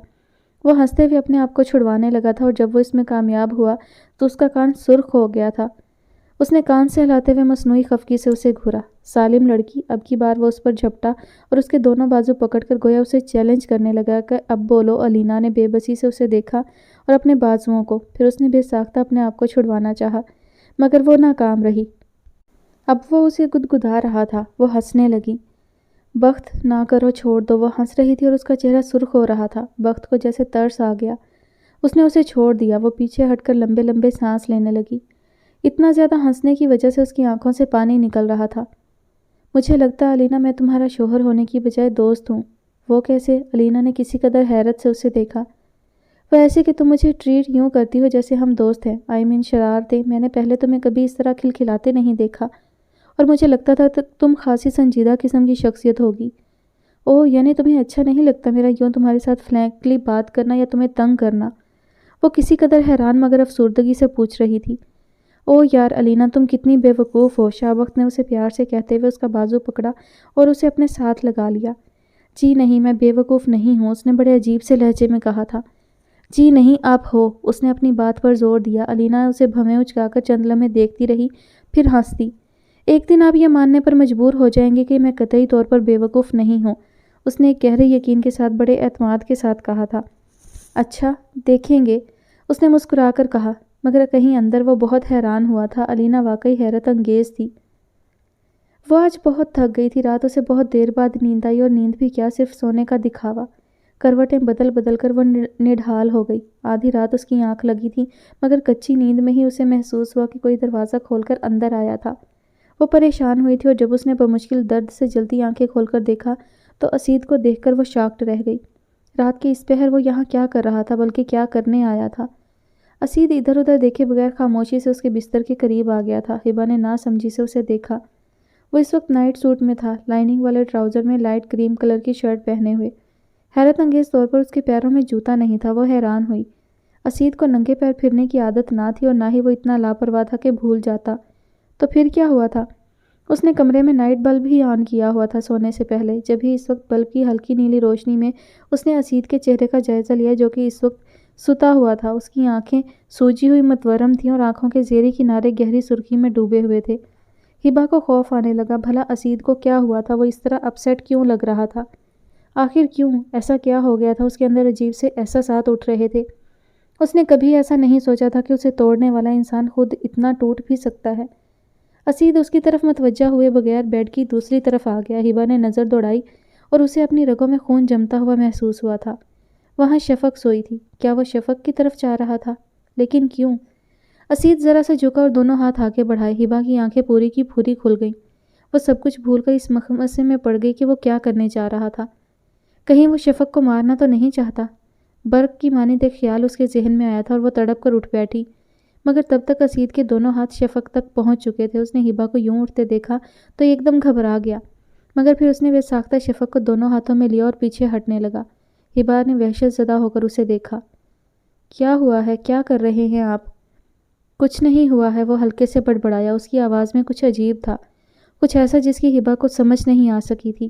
وہ ہنستے ہوئے اپنے آپ کو چھڑوانے لگا تھا، اور جب وہ اس میں کامیاب ہوا تو اس کا کان سرخ ہو گیا تھا۔ اس نے کان سے ہلاتے ہوئے مصنوعی خفگی سے اسے گھورا۔ سالم لڑکی، اب کی بار وہ اس پر جھپٹا اور اس کے دونوں بازو پکڑ کر گویا اسے چیلنج کرنے لگا کہ اب بولو۔ الینا نے بے بسی سے اسے دیکھا اور اپنے بازوؤں کو، پھر اس نے بے ساختہ اپنے آپ کو چھڑوانا چاہا، مگر وہ ناکام رہی۔ اب وہ اسے گدگدا رہا تھا۔ وہ ہنسنے لگی۔ بخت، نہ کرو، چھوڑ دو۔ وہ ہنس رہی تھی اور اس کا چہرہ سرخ ہو رہا تھا۔ بخت کو جیسے ترس آ گیا۔ اس نے اسے چھوڑ دیا۔ وہ پیچھے ہٹ کر لمبے لمبے سانس لینے لگی۔ اتنا زیادہ ہنسنے کی وجہ سے اس کی آنکھوں سے پانی نکل رہا تھا۔ مجھے لگتا ہے الینا میں تمہارا شوہر ہونے کی بجائے دوست ہوں۔ وہ کیسے؟ الینا نے کسی قدر حیرت سے اسے دیکھا۔ وہ ایسے کہ تم مجھے ٹریٹ یوں کرتی ہو جیسے ہم دوست ہیں۔ شرارتیں۔ میں نے پہلے تمہیں کبھی اس طرح کھلکھلاتے نہیں دیکھا اور مجھے لگتا تھا تم خاصی سنجیدہ قسم کی شخصیت ہوگی۔ اوہ، یعنی تمہیں اچھا نہیں لگتا میرا یوں تمہارے ساتھ فرینکلی بات کرنا یا تمہیں تنگ کرنا؟ وہ کسی قدر حیران مگر افسردگی سے پوچھ رہی تھی۔ اوہ یار الینا، تم کتنی بے وقوف ہو۔ شاہ بخت نے اسے پیار سے کہتے ہوئے اس کا بازو پکڑا اور اسے اپنے ساتھ لگا لیا۔ جی نہیں، میں بے وقوف نہیں ہوں، اس نے بڑے عجیب سے لہجے میں کہا تھا۔ جی نہیں، آپ ہو، اس نے اپنی بات پر زور دیا۔ الینا اسے بھویں اچکا کر چند لمحے دیکھتی رہی، پھر ہنس دی۔ ایک دن آپ یہ ماننے پر مجبور ہو جائیں گے کہ میں قطعی طور پر بے وقوف نہیں ہوں، اس نے ایک گہرے یقین کے ساتھ بڑے اعتماد کے ساتھ کہا تھا۔ اچھا، دیکھیں گے، اس نے مسکرا کر کہا، مگر کہیں اندر وہ بہت حیران ہوا تھا۔ الینا واقعی حیرت انگیز تھی۔ وہ آج بہت تھک گئی تھی۔ رات اسے بہت دیر بعد نیند آئی، اور نیند بھی کیا، صرف سونے کا دکھاوا۔ کروٹیں بدل بدل کر وہ نڈھال ہو گئی۔ آدھی رات اس کی آنکھ لگی تھی، مگر کچی نیند میں ہی اسے محسوس ہوا کہ کوئی دروازہ کھول کر اندر آیا تھا۔ وہ پریشان ہوئی تھی، اور جب اس نے بمشکل درد سے جلتی آنکھیں کھول کر دیکھا تو اسید کو دیکھ کر وہ شاکڈ رہ گئی۔ رات کے اس پہر وہ یہاں کیا کر رہا تھا، بلکہ کیا کرنے آیا تھا؟ اسید ادھر ادھر دیکھے بغیر خاموشی سے اس کے بستر کے قریب آ گیا تھا۔ ہبا نے ناسمجھی سے اسے دیکھا۔ وہ اس وقت نائٹ سوٹ میں تھا، لائننگ والے ٹراؤزر میں لائٹ کریم کلر کی شرٹ پہنے ہوئے۔ حیرت انگیز طور پر اس کے پیروں میں جوتا نہیں تھا۔ وہ حیران ہوئی۔ اسید کو ننگے پیر پھرنے کی عادت نہ تھی، اور نہ ہی وہ اتنا لاپرواہ تھا کہ بھول جاتا۔ تو پھر کیا ہوا تھا؟ اس نے کمرے میں نائٹ بلب ہی آن کیا ہوا تھا سونے سے پہلے۔ جب ہی اس وقت بلب کی ہلکی نیلی روشنی میں اس نے اسید کے چہرے کا جائزہ لیا، جو کہ اس وقت ستا ہوا تھا۔ اس کی آنکھیں سوجی ہوئی متورم تھیں، اور آنکھوں کے زیریں کنارے گہری سرخی میں ڈوبے ہوئے تھے۔ ہبا کو خوف آنے لگا۔ بھلا اسید کو کیا ہوا تھا؟ وہ اس طرح اپسیٹ کیوں لگ رہا تھا؟ آخر کیوں؟ ایسا کیا ہو گیا تھا؟ اس کے اندر عجیب سے احساسات اٹھ رہے تھے۔ اس نے کبھی ایسا نہیں سوچا تھا کہ اسے توڑنے والا انسان خود اتنا ٹوٹ بھی سکتا ہے۔ اسید اس کی طرف متوجہ ہوئے بغیر بیڈ کی دوسری طرف آ گیا۔ ہبا نے نظر دوڑائی اور اسے اپنی رگوں میں خون جمتا ہوا محسوس ہوا تھا۔ وہاں شفق سوئی تھی۔ کیا وہ شفق کی طرف جا رہا تھا؟ لیکن کیوں؟ اسید ذرا سے جھکا اور دونوں ہاتھ آگے بڑھائے۔ ہبا کی آنکھیں پوری کی پوری کھل گئیں۔ وہ سب کچھ بھول کر اس مخمصے میں پڑ گئی کہ وہ کیا کرنے جا رہا تھا۔ کہیں وہ شفق کو مارنا تو نہیں چاہتا؟ برق کی مانند ایک خیال اس کے ذہن میں آیا تھا، اور وہ تڑپ کر اٹھ بیٹھی، مگر تب تک اسید کے دونوں ہاتھ شفق تک پہنچ چکے تھے۔ اس نے ہبا کو یوں اٹھتے دیکھا تو ایک دم گھبرا گیا، مگر پھر اس نے بے ساختہ شفق کو دونوں ہاتھوں میں لیا اور پیچھے ہٹنے لگا۔ ہبا نے وحشت زدہ ہو کر اسے دیکھا۔ کیا ہوا ہے؟ کیا کر رہے ہیں آپ؟ کچھ نہیں ہوا ہے، وہ ہلکے سے بڑبڑایا۔ اس کی آواز میں کچھ عجیب تھا، کچھ ایسا جس کی ہبا کو سمجھ نہیں آ سکی تھی۔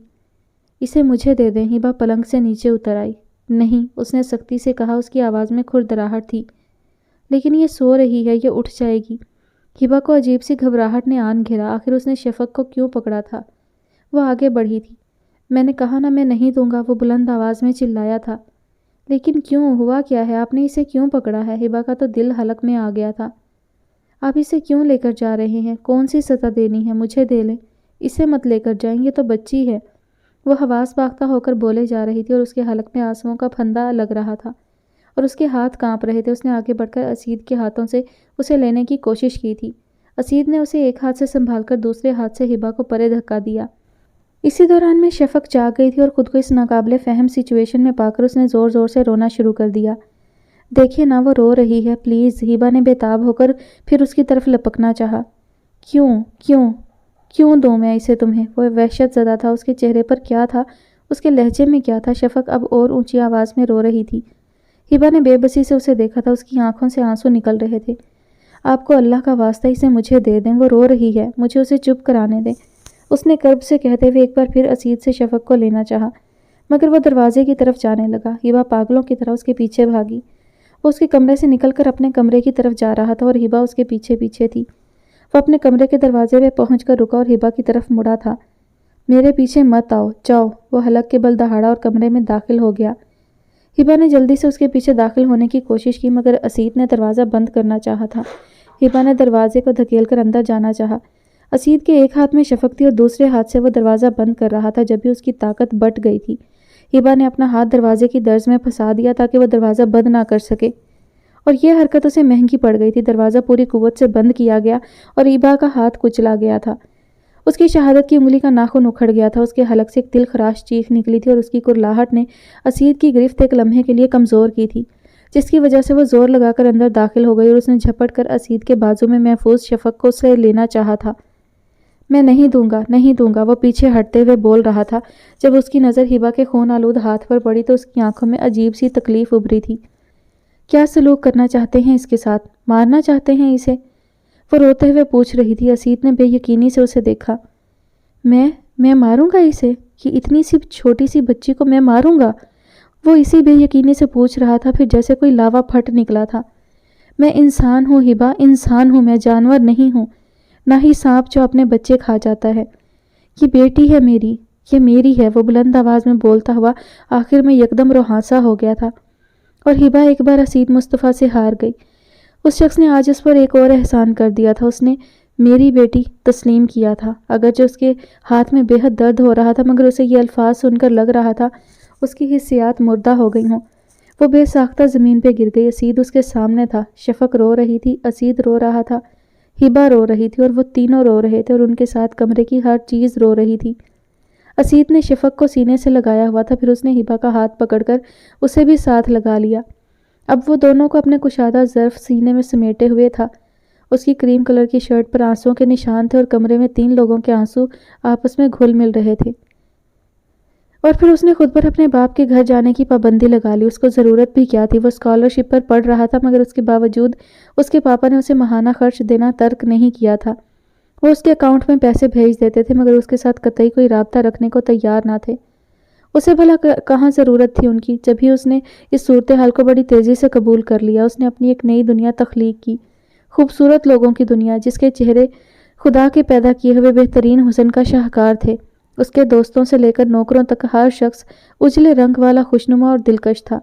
اسے مجھے دے دیں۔ ہبا پلنگ سے نیچے اتر آئی۔ نہیں، اس نے سختی سے کہا۔ اس کی آواز میں کھردراہٹ تھی۔ لیکن یہ سو رہی ہے، یہ اٹھ جائے گی۔ ہبا کو عجیب سی گھبراہٹ نے آن گھیرا۔ آخر اس نے شفق کو کیوں پکڑا تھا؟ وہ آگے بڑھی تھی۔ میں نے کہا نا، میں نہیں دوں گا، وہ بلند آواز میں چلایا تھا۔ لیکن کیوں؟ ہوا کیا ہے؟ آپ نے اسے کیوں پکڑا ہے؟ ہبا کا تو دل حلق میں آ گیا تھا۔ آپ اسے کیوں لے کر جا رہے ہیں؟ کون سی سزا دینی ہے؟ مجھے دے لیں، اسے مت لے کر جائیں، یہ تو بچی ہے۔ وہ حواس باختہ ہو کر بولے جا رہی تھی، اور اس کے حلق میں آنسوؤں کا پھندا لگ رہا تھا، اور اس کے ہاتھ کانپ رہے تھے۔ اس نے آگے بڑھ کر اسید کے ہاتھوں سے اسے لینے کی کوشش کی تھی۔ اسید نے اسے ایک ہاتھ سے سنبھال کر دوسرے ہاتھ سے ہبا کو پرے دھکا دیا۔ اسی دوران میں شفق جاگ گئی تھی، اور خود کو اس ناقابل فہم سچویشن میں پا کر اس نے زور زور سے رونا شروع کر دیا۔ دیکھیں نا، وہ رو رہی ہے، پلیز۔ ہبا نے بے تاب ہو کر پھر اس کی طرف لپکنا چاہا۔ کیوں کیوں کیوں دوں میں اسے تمہیں؟ وہ وحشت زدہ تھا۔ اس کے چہرے پر کیا تھا؟ اس کے لہجے میں کیا تھا؟ شفق اب اور اونچی آواز میں رو رہی تھی۔ ہبا نے بے بسی سے اسے دیکھا تھا۔ اس کی آنکھوں سے آنسو نکل رہے تھے۔ آپ کو اللہ کا واسطہ اسے مجھے دے دیں، وہ رو رہی ہے، مجھے اسے چپ کرانے دیں، اس نے کرب سے کہتے ہوئے ایک بار پھر اسید سے شفق کو لینا چاہا، مگر وہ دروازے کی طرف جانے لگا۔ ہبا پاگلوں کی طرح اس کے پیچھے بھاگی۔ وہ اس کے کمرے سے نکل کر اپنے کمرے کی طرف جا رہا تھا، اور ہبا اس کے پیچھے پیچھے تھی۔ وہ اپنے کمرے کے دروازے پہ پہنچ کر رکا اور ہبا کی طرف مڑا تھا۔ میرے پیچھے مت آؤ، جاؤ۔ وہ حلق کے بل دہاڑا اور کمرے میں داخل ہو گیا۔ ہبا نے جلدی سے اس کے پیچھے داخل ہونے کی کوشش کی مگر اسید نے دروازہ بند کرنا چاہا تھا۔ ہبا نے دروازے کو دھکیل کر اندر جانا چاہا۔ اسید کے ایک ہاتھ میں شفق تھی اور دوسرے ہاتھ سے وہ دروازہ بند کر رہا تھا، جب بھی اس کی طاقت بٹ گئی تھی۔ ہبا نے اپنا ہاتھ دروازے کی درز میں پھنسا دیا تاکہ وہ دروازہ بند نہ کر سکے، اور یہ حرکت اسے مہنگی پڑ گئی تھی۔ دروازہ پوری قوت سے بند کیا گیا اور ہبا کا ہاتھ کچلا گیا تھا۔ اس کی شہادت کی انگلی کا ناخن اکھڑ گیا تھا۔ اس کے حلق سے ایک دل خراش چیخ نکلی تھی اور اس کی کرلاہٹ نے اسید کی گرفت ایک لمحے کے لیے کمزور کی تھی، جس کی وجہ سے وہ زور لگا کر اندر داخل ہو گئی اور اس نے جھپٹ کر اسید کے بازو میں محفوظ شفق کو سے لینا چاہا تھا۔ میں نہیں دوں گا، نہیں دوں گا، وہ پیچھے ہٹتے ہوئے بول رہا تھا۔ جب اس کی نظر ہبا کے خون آلود ہاتھ پر پڑی تو اس کی آنکھوں میں عجیب سی تکلیف ابھری تھی۔ کیا سلوک کرنا چاہتے ہیں اس کے ساتھ؟ مارنا چاہتے ہیں اسے؟ وہ روتے ہوئے پوچھ رہی تھی۔ اسید نے بے یقینی سے اسے دیکھا۔ میں ماروں گا اسے؟ کہ اتنی سی چھوٹی سی بچی کو میں ماروں گا؟ وہ اسی بے یقینی سے پوچھ رہا تھا، پھر جیسے کوئی لاوا پھٹ نکلا تھا۔ میں انسان ہوں ہبا، انسان ہوں، میں جانور نہیں ہوں، نہ ہی سانپ جو اپنے بچے کھا جاتا ہے۔ یہ بیٹی ہے میری، یہ میری ہے، وہ بلند آواز میں بولتا ہوا آخر میں یکدم روحانسا ہو گیا تھا، اور ہبا ایک بار اسید مصطفیٰ سے ہار گئی۔ اس شخص نے آج اس پر ایک اور احسان کر دیا تھا، اس نے میری بیٹی تسلیم کیا تھا۔ اگرچہ اس کے ہاتھ میں بے حد درد ہو رہا تھا مگر اسے یہ الفاظ سن کر لگ رہا تھا اس کی حسیات مردہ ہو گئی ہوں۔ وہ بے ساختہ زمین پہ گر گئی۔ اسید اس کے سامنے تھا، شفق رو رہی تھی، اسید رو رہا تھا، ہبا رو رہی تھی، اور وہ تینوں رو رہے تھے، اور ان کے ساتھ کمرے کی ہر چیز رو رہی تھی۔ اسید نے شفق کو سینے سے لگایا ہوا تھا، پھر اس نے ہبا کا ہاتھ پکڑ کر اسے بھی ساتھ لگا لیا۔ اب وہ دونوں کو اپنے کشادہ ظرف سینے میں سمیٹے ہوئے تھا۔ اس کی کریم کلر کی شرٹ پر آنسوؤں کے نشان تھے اور کمرے میں 3 لوگوں کے آنسو آپس میں گھل مل رہے تھے۔ اور پھر اس نے خود پر اپنے باپ کے گھر جانے کی پابندی لگا لی۔ اس کو ضرورت بھی کیا تھی؟ وہ اسکالرشپ پر پڑھ رہا تھا مگر اس کے باوجود اس کے پاپا نے اسے ماہانہ خرچ دینا ترک نہیں کیا تھا۔ وہ اس کے اکاؤنٹ میں پیسے بھیج دیتے تھے مگر اس کے ساتھ قطعی کوئی رابطہ رکھنے کو تیار نہ تھے۔ اسے بھلا کہاں ضرورت تھی ان کی؟ جب ہی اس نے اس صورتحال کو بڑی تیزی سے قبول کر لیا، اس نے اپنی ایک نئی دنیا تخلیق کی، خوبصورت لوگوں کی دنیا، جس کے چہرے خدا کے پیدا کیے ہوئے بہترین حسن کا شاہکار تھے۔ اس کے دوستوں سے لے کر نوکروں تک ہر شخص اجلے رنگ والا، خوشنما اور دلکش تھا۔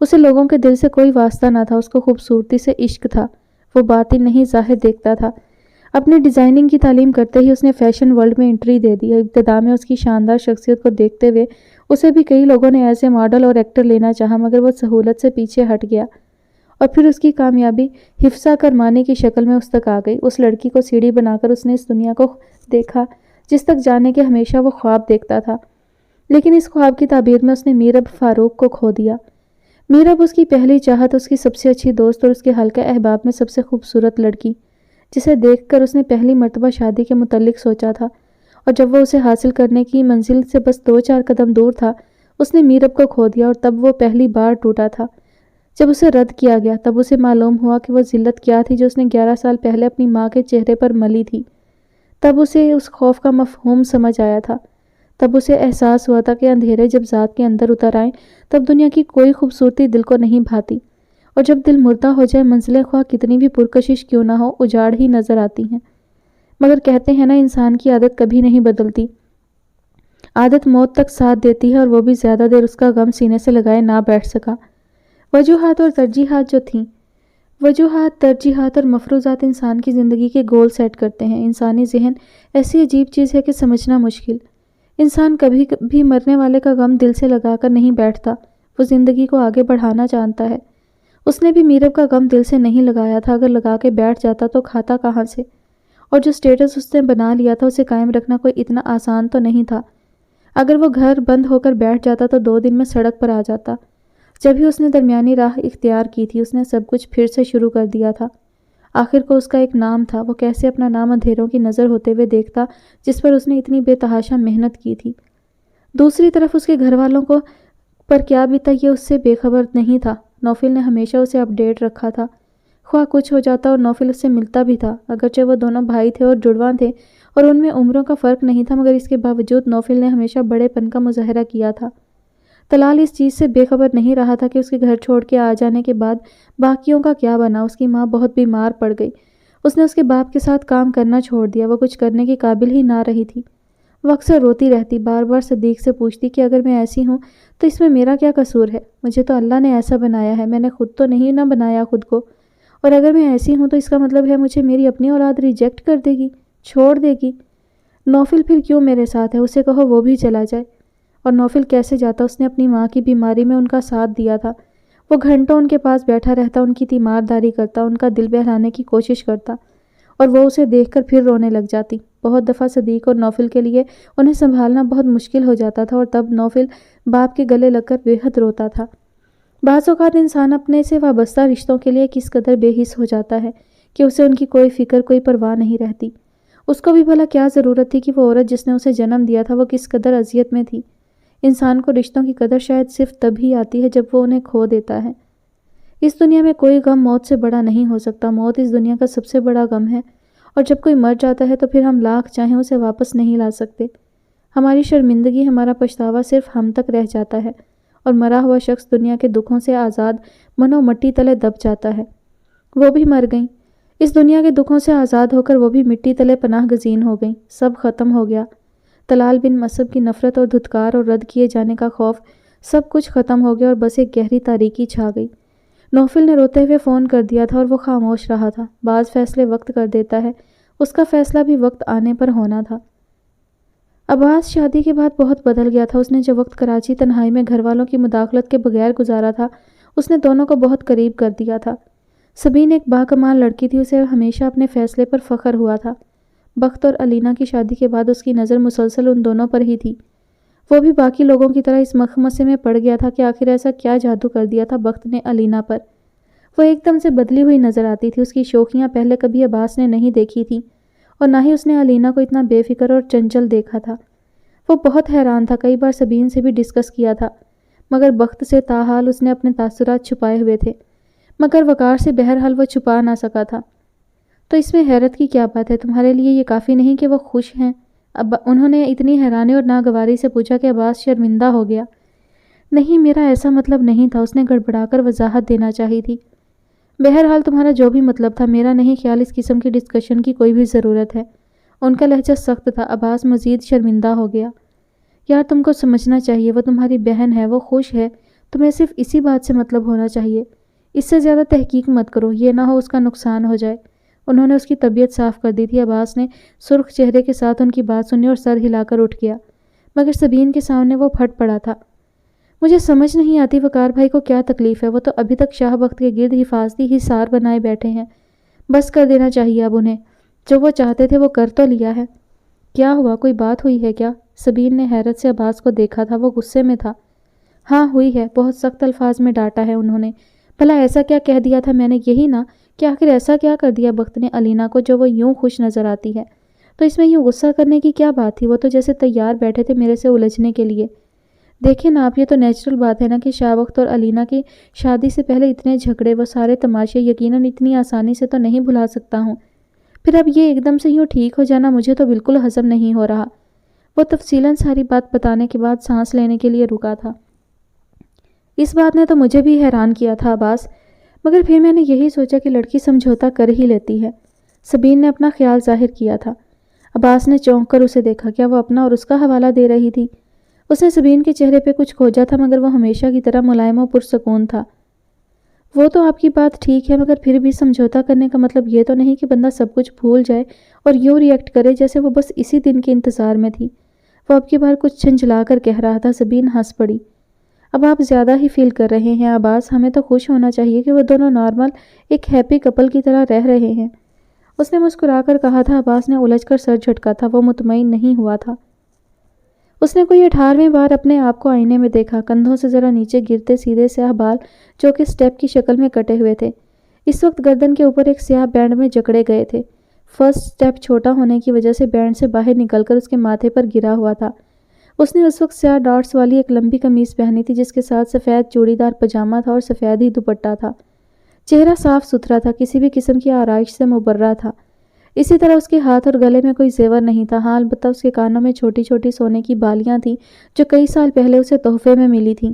اسے لوگوں کے دل سے کوئی واسطہ نہ تھا، اس کو خوبصورتی سے عشق تھا۔ وہ باطن نہیں ظاہر دیکھتا تھا۔ اپنی ڈیزائننگ کی تعلیم کرتے ہی اس نے فیشن ورلڈ میں انٹری دے دی۔ ابتدا میں اس کی شاندار شخصیت کو دیکھتے ہوئے اسے بھی کئی لوگوں نے ایز اے ماڈل اور ایکٹر لینا چاہا مگر وہ سہولت سے پیچھے ہٹ گیا، اور پھر اس کی کامیابی حفصہ کرمانی کی شکل میں اس تک آ گئی۔ اس لڑکی کو سیڑھی بنا کر اس نے اس دنیا کو دیکھا جس تک جانے کے ہمیشہ وہ خواب دیکھتا تھا، لیکن اس خواب کی تعبیر میں اس نے میرب فاروق کو کھو دیا۔ میرب اس کی پہلی چاہت، اس کی سب سے اچھی دوست اور اس کے حلقہ احباب میں سب سے خوبصورت لڑکی، جسے دیکھ کر اس نے پہلی مرتبہ شادی کے متعلق سوچا تھا، اور جب وہ اسے حاصل کرنے کی منزل سے بس 2-4 قدم دور تھا اس نے میرب کو کھو دیا، اور تب وہ پہلی بار ٹوٹا تھا۔ جب اسے رد کیا گیا تب اسے معلوم ہوا کہ وہ ذلت کیا تھی جو اس نے 11 سال پہلے اپنی ماں کے چہرے پر ملی تھی۔ تب اسے اس خوف کا مفہوم سمجھ آیا تھا۔ تب اسے احساس ہوا تھا کہ اندھیرے جب ذات کے اندر اتر آئیں تب دنیا کی کوئی خوبصورتی دل کو نہیں بھاتی، اور جب دل مردہ ہو جائے منزلیں خواہ کتنی بھی پرکشش کیوں نہ ہو اجاڑ ہی نظر آتی ہیں۔ مگر کہتے ہیں نا، انسان کی عادت کبھی نہیں بدلتی، عادت موت تک ساتھ دیتی ہے، اور وہ بھی زیادہ دیر اس کا غم سینے سے لگائے نہ بیٹھ سکا۔ وجوہات اور ترجیحات جو تھیں، وجوہات، ترجیحات اور مفروضات انسان کی زندگی کے گول سیٹ کرتے ہیں۔ انسانی ذہن ایسی عجیب چیز ہے کہ سمجھنا مشکل۔ انسان کبھی بھی مرنے والے کا غم دل سے لگا کر نہیں بیٹھتا، وہ زندگی کو آگے بڑھانا جانتا ہے۔ اس نے بھی میرب کا غم دل سے نہیں لگایا تھا، اگر لگا کے بیٹھ جاتا تو کھاتا کہاں سے؟ اور جو سٹیٹس اس نے بنا لیا تھا اسے قائم رکھنا کوئی اتنا آسان تو نہیں تھا۔ اگر وہ گھر بند ہو کر بیٹھ جاتا تو 2 دن میں سڑک پر آ جاتا۔ جب ہی اس نے درمیانی راہ اختیار کی تھی اس نے سب کچھ پھر سے شروع کر دیا تھا۔ آخر کو اس کا ایک نام تھا، وہ کیسے اپنا نام اندھیروں کی نظر ہوتے ہوئے دیکھتا جس پر اس نے اتنی بے تحاشا محنت کی تھی۔ دوسری طرف اس کے گھر والوں کو پر کیا بیتا یہ اس سے بے خبر نہیں تھا۔ نوفل نے ہمیشہ اسے اپ ڈیٹ رکھا تھا، خواہ کچھ ہو جاتا، اور نوفل اس سے ملتا بھی تھا۔ اگرچہ وہ دونوں بھائی تھے اور جڑواں تھے اور ان میں عمروں کا فرق نہیں تھا مگر اس کے باوجود نوفل نے ہمیشہ بڑے پن کا مظاہرہ کیا تھا۔ طلال اس چیز سے بے خبر نہیں رہا تھا کہ اس کے گھر چھوڑ کے آ جانے کے بعد باقیوں کا کیا بنا۔ اس کی ماں بہت بیمار پڑ گئی اس نے اس کے باپ کے ساتھ کام کرنا چھوڑ دیا، وہ کچھ کرنے کے قابل ہی نہ رہی تھی۔ وہ اکثر روتی رہتی، بار بار صدیق سے پوچھتی کہ اگر میں ایسی ہوں تو اس میں میرا کیا قصور ہے؟ مجھے تو اللہ نے ایسا بنایا ہے، میں نے خود تو نہیں نہ بنایا خود کو، اور اگر میں ایسی ہوں تو اس کا مطلب ہے مجھے میری اپنی اولاد ریجیکٹ کر دے گی، چھوڑ دے گی۔ نوفل پھر کیوں میرے ساتھ ہے؟ اسے کہو وہ بھی چلا جائے۔ اور نوفل کیسے جاتا؟ اس نے اپنی ماں کی بیماری میں ان کا ساتھ دیا تھا، وہ گھنٹوں ان کے پاس بیٹھا رہتا، ان کی تیمارداری کرتا، ان کا دل بہلانے کی کوشش کرتا، اور وہ اسے دیکھ کر پھر رونے لگ جاتی۔ بہت دفعہ صدیق اور نوفل کے لیے انہیں سنبھالنا بہت مشکل ہو جاتا تھا، اور تب نوفل باپ کے گلے لگ کر بے حد روتا تھا۔ بعض اوقات انسان اپنے سے وابستہ رشتوں کے لیے کس قدر بے حس ہو جاتا ہے کہ اسے ان کی کوئی فکر، کوئی پرواہ نہیں رہتی۔ اس کو بھی بھلا کیا ضرورت تھی کہ وہ عورت جس نے اسے جنم دیا تھا وہ کس قدر اذیت میں تھی۔ انسان کو رشتوں کی قدر شاید صرف تب ہی آتی ہے جب وہ انہیں کھو دیتا ہے۔ اس دنیا میں کوئی غم موت سے بڑا نہیں ہو سکتا، موت اس دنیا کا سب سے بڑا غم ہے، اور جب کوئی مر جاتا ہے تو پھر ہم لاکھ چاہیں اسے واپس نہیں لا سکتے۔ ہماری شرمندگی، ہمارا پچھتاوا صرف ہم تک رہ جاتا ہے، اور مرا ہوا شخص دنیا کے دکھوں سے آزاد منو مٹی تلے دب جاتا ہے۔ وہ بھی مر گئیں، اس دنیا کے دکھوں سے آزاد ہو کر وہ بھی مٹی تلے پناہ گزین ہو گئیں، سب ختم ہو گیا۔ طلال بن مصعب کی نفرت اور دھتکار اور رد کیے جانے کا خوف، سب کچھ ختم ہو گیا اور بس ایک گہری تاریکی چھا گئی۔ نوفل نے روتے ہوئے فون کر دیا تھا اور وہ خاموش رہا تھا۔ بعض فیصلے وقت کر دیتا ہے، اس کا فیصلہ بھی وقت آنے پر ہونا تھا۔ عباس شادی کے بعد بہت بدل گیا تھا۔ اس نے جو وقت کراچی تنہائی میں گھر والوں کی مداخلت کے بغیر گزارا تھا، اس نے دونوں کو بہت قریب کر دیا تھا۔ سبین ایک باکمال لڑکی تھی، اسے ہمیشہ اپنے فیصلے پر فخر ہوا تھا۔ بخت اور علینا کی شادی کے بعد اس کی نظر مسلسل ان دونوں پر ہی تھی۔ وہ بھی باقی لوگوں کی طرح اس مخمصے میں پڑ گیا تھا کہ آخر ایسا کیا جادو کر دیا تھا بخت نے علینا پر۔ وہ ایک دم سے بدلی ہوئی نظر آتی تھی، اس کی شوخیاں پہلے کبھی عباس نے نہیں دیکھی تھیں، اور نہ ہی اس نے علینا کو اتنا بے فکر اور چنچل دیکھا تھا۔ وہ بہت حیران تھا، کئی بار سبین سے بھی ڈسکس کیا تھا، مگر بخت سے تاحال اس نے اپنے تاثرات چھپائے ہوئے تھے، مگر وقار سے بہرحال وہ چھپا نہ سکا تھا۔ تو اس میں حیرت کی کیا بات ہے؟ تمہارے لیے یہ کافی نہیں کہ وہ خوش ہیں؟ اب انہوں نے اتنی حیرانی اور ناگواری سے پوچھا کہ عباس شرمندہ ہو گیا۔ نہیں، میرا ایسا مطلب نہیں تھا، اس نے گڑبڑا کر وضاحت دینا چاہی تھی۔ بہرحال تمہارا جو بھی مطلب تھا، میرا نہیں خیال اس قسم کی ڈسکشن کی کوئی بھی ضرورت ہے۔ ان کا لہجہ سخت تھا۔ عباس مزید شرمندہ ہو گیا۔ یار تم کو سمجھنا چاہیے، وہ تمہاری بہن ہے، وہ خوش ہے، تمہیں صرف اسی بات سے مطلب ہونا چاہیے۔ اس سے زیادہ تحقیق مت کرو، یہ نہ ہو اس کا نقصان ہو جائے۔ انہوں نے اس کی طبیعت صاف کر دی تھی۔ عباس نے سرخ چہرے کے ساتھ ان کی بات سنی اور سر ہلا کر اٹھ گیا، مگر سبین کے سامنے وہ پھٹ پڑا تھا۔ مجھے سمجھ نہیں آتی وقار بھائی کو کیا تکلیف ہے، وہ تو ابھی تک شاہ بخت کے گرد حفاظتی حصار بنائے بیٹھے ہیں۔ بس کر دینا چاہیے اب انہیں، جو وہ چاہتے تھے وہ کر تو لیا ہے۔ کیا ہوا، کوئی بات ہوئی ہے کیا؟ سبین نے حیرت سے عباس کو دیکھا تھا، وہ غصے میں تھا۔ ہاں ہوئی ہے، بہت سخت الفاظ میں ڈانٹا ہے انہوں نے۔ بھلا ایسا کیا کہہ دیا تھا میں نے؟ یہی نا کہ آخر ایسا کیا کر دیا بخت نے علینا کو جو وہ یوں خوش نظر آتی ہے؟ تو اس میں یوں غصہ کرنے کی کیا بات تھی؟ وہ تو جیسے تیار بیٹھے تھے میرے سے الجھنے کے لیے۔ دیکھیں نا آپ، یہ تو نیچرل بات ہے نا کہ شاہ بخت اور علینا کی شادی سے پہلے اتنے جھگڑے، وہ سارے تماشے یقیناً اتنی آسانی سے تو نہیں بھلا سکتا ہوں۔ پھر اب یہ ایک دم سے یوں ٹھیک ہو جانا مجھے تو بالکل ہضم نہیں ہو رہا۔ وہ تفصیلاً ساری بات بتانے کے بعد سانس لینے کے لیے رکا تھا۔ اس بات نے تو مجھے بھی حیران کیا تھا عباس، مگر پھر میں نے یہی سوچا کہ لڑکی سمجھوتا کر ہی لیتی ہے۔ سبین نے اپنا خیال ظاہر کیا تھا۔ عباس نے چونک کر اسے دیکھا، کیا وہ اپنا اور اس کا حوالہ دے رہی تھی؟ اس نے سبین کے چہرے پہ کچھ کھوجا تھا، مگر وہ ہمیشہ کی طرح ملائم و پرسکون تھا۔ وہ تو آپ کی بات ٹھیک ہے، مگر پھر بھی سمجھوتا کرنے کا مطلب یہ تو نہیں کہ بندہ سب کچھ بھول جائے اور یوں ری ایکٹ کرے جیسے وہ بس اسی دن کے انتظار میں تھی۔ وہ اب کی بار کچھ چھنچھلا کر کہہ رہا تھا۔ سبین ہنس پڑی۔ اب آپ زیادہ ہی فیل کر رہے ہیں عباس، ہمیں تو خوش ہونا چاہیے کہ وہ دونوں نارمل ایک ہیپی کپل کی طرح رہ رہے ہیں۔ اس نے مسکرا کر کہا تھا۔ عباس نے الجھ کر سر جھٹکا تھا، وہ مطمئن نہیں ہوا تھا۔ اس نے کوئی 18ویں بار اپنے آپ کو آئینے میں دیکھا، کندھوں سے ذرا نیچے گرتے سیدھے سیاہ بال جو کہ سٹیپ کی شکل میں کٹے ہوئے تھے، اس وقت گردن کے اوپر ایک سیاہ بینڈ میں جکڑے گئے تھے۔ فرسٹ سٹیپ چھوٹا ہونے کی وجہ سے بینڈ سے باہر نکل کر اس کے ماتھے پر گرا ہوا تھا۔ اس نے اس وقت سیاہ ڈاٹس والی ایک لمبی قمیص پہنی تھی جس کے ساتھ سفید چوڑی دار پجامہ تھا اور سفید ہی دوپٹہ تھا۔ چہرہ صاف ستھرا تھا، کسی بھی قسم کی آرائش سے مبرہ تھا۔ اسی طرح اس کے ہاتھ اور گلے میں کوئی زیور نہیں تھا۔ ہاں البتہ اس کے کانوں میں چھوٹی چھوٹی سونے کی بالیاں تھیں جو کئی سال پہلے اسے تحفے میں ملی تھیں۔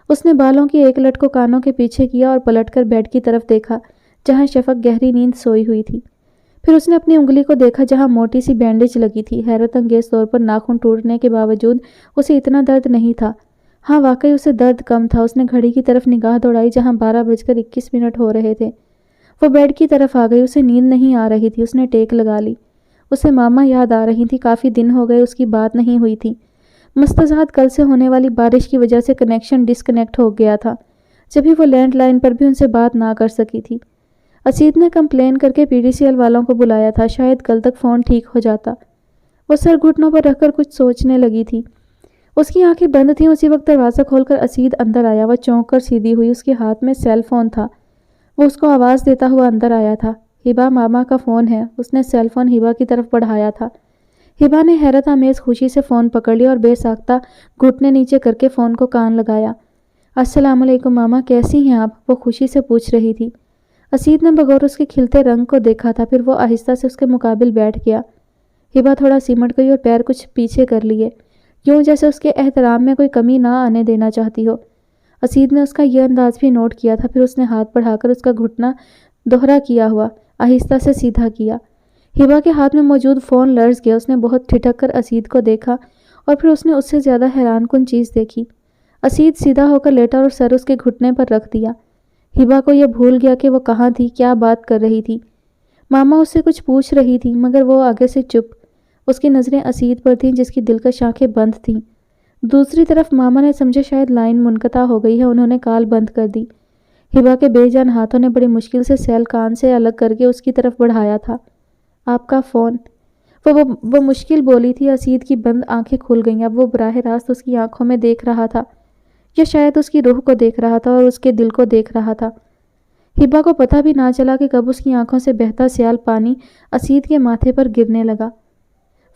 اس نے بالوں کی ایک لٹ کو کانوں کے پیچھے کیا اور پلٹ کر بیڈ کی طرف دیکھا جہاں شفق گہری نیند سوئی ہوئی تھی۔ پھر اس نے اپنی انگلی کو دیکھا جہاں موٹی سی بینڈیج لگی تھی۔ حیرت انگیز طور پر ناخن ٹوٹنے کے باوجود اسے اتنا درد نہیں تھا۔ ہاں واقعی اسے درد کم تھا۔ اس نے گھڑی کی طرف نگاہ دوڑائی جہاں 12:21 ہو رہے تھے۔ وہ بیڈ کی طرف آ گئی۔ اسے نیند نہیں آ رہی تھی۔ اس نے ٹیک لگا لی۔ اسے ماما یاد آ رہی تھی۔ کافی دن ہو گئے اس کی بات نہیں ہوئی تھی۔ مستضاد کل سے ہونے والی بارش کی وجہ سے کنیکشن ڈسکنیکٹ ہو گیا تھا، جبھی وہ لینڈ لائن پر بھی ان سے بات نہ کر سکی تھی۔ اسید نے کمپلین کر کے PDCL والوں کو بلایا تھا، شاید کل تک فون ٹھیک ہو جاتا۔ وہ سر گھٹنوں پر رکھ کر کچھ سوچنے لگی تھی۔ اس کی آنکھیں بند تھیں۔ اسی وقت دروازہ کھول کر اسید اندر آیا۔ وہ چونک کر سیدھی ہوئی۔ اس کے ہاتھ میں سیل فون تھا۔ وہ اس کو آواز دیتا ہوا اندر آیا تھا۔ ہبا، ماما کا فون ہے۔ اس نے سیل فون ہبا کی طرف بڑھایا تھا۔ ہبا نے حیرت آمیز خوشی سے فون پکڑ لیا اور بے ساختہ گھٹنے نیچے کر کے فون کو کان لگایا۔ السلام علیکم ماما، کیسی ہیں آپ؟ وہ خوشی سے پوچھ رہی تھی۔ اسید نے بغور اس کے کھلتے رنگ کو دیکھا تھا، پھر وہ آہستہ سے اس کے مقابل بیٹھ گیا۔ ہبا تھوڑا سمٹ گئی اور پیر کچھ پیچھے کر لیے، یوں جیسے اس کے احترام میں کوئی کمی نہ آنے دینا چاہتی ہو۔ اسید نے اس کا یہ انداز بھی نوٹ کیا تھا، پھر اس نے ہاتھ بڑھا کر اس کا گھٹنا دوہرا کیا ہوا آہستہ سے سیدھا کیا۔ ہبا کے ہاتھ میں موجود فون لرز گیا۔ اس نے بہت ٹھٹک کر اسید کو دیکھا اور پھر اس نے اس سے زیادہ حیران کن چیز دیکھی۔ اسید سیدھا ہو کر لیٹا اور سر اس کے گھٹنے پر رکھ دیا۔ ہبا کو یہ بھول گیا کہ وہ کہاں تھی، کیا بات کر رہی تھی۔ ماما اس سے کچھ پوچھ رہی تھی مگر وہ آگے سے چپ۔ اس کی نظریں اسید پر تھیں جس کی دلکش آنکھیں بند تھیں۔ دوسری طرف ماما نے سمجھا شاید لائن منقطع ہو گئی ہے، انہوں نے کال بند کر دی۔ ہبا کے بے جان ہاتھوں نے بڑی مشکل سے سیل کان سے الگ کر کے اس کی طرف بڑھایا تھا۔ آپ کا فون، وہ مشکل بولی تھی۔ اسید کی بند آنکھیں کھل گئیں۔ اب وہ براہ راست اس کی آنکھوں میں دیکھ رہا تھا، یا شاید اس کی روح کو دیکھ رہا تھا اور اس کے دل کو دیکھ رہا تھا۔ ہبا کو پتہ بھی نہ چلا کہ کب اس کی آنکھوں سے بہتا سیال پانی اسید کے ماتھے پر گرنے لگا۔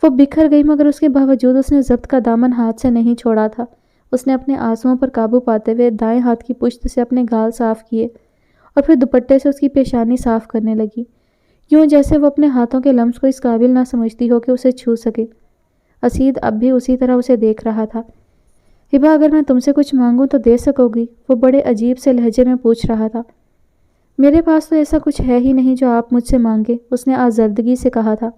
وہ بکھر گئی مگر اس کے باوجود اس نے ضبط کا دامن ہاتھ سے نہیں چھوڑا تھا۔ اس نے اپنے آنسوؤں پر قابو پاتے ہوئے دائیں ہاتھ کی پشت سے اپنے گال صاف کیے اور پھر دوپٹے سے اس کی پیشانی صاف کرنے لگی، یوں جیسے وہ اپنے ہاتھوں کے لمس کو اس قابل نہ سمجھتی ہو کہ اسے چھو سکے۔ اسید اب بھی اسی طرح اسے دیکھ رہا تھا۔ ہبا، اگر میں تم سے کچھ مانگوں تو دے سکو گی؟ وہ بڑے عجیب سے لہجے میں پوچھ رہا تھا۔ میرے پاس تو ایسا کچھ ہے ہی نہیں جو آپ مجھ سے مانگے، اس نے آزردگی سے کہا تھا۔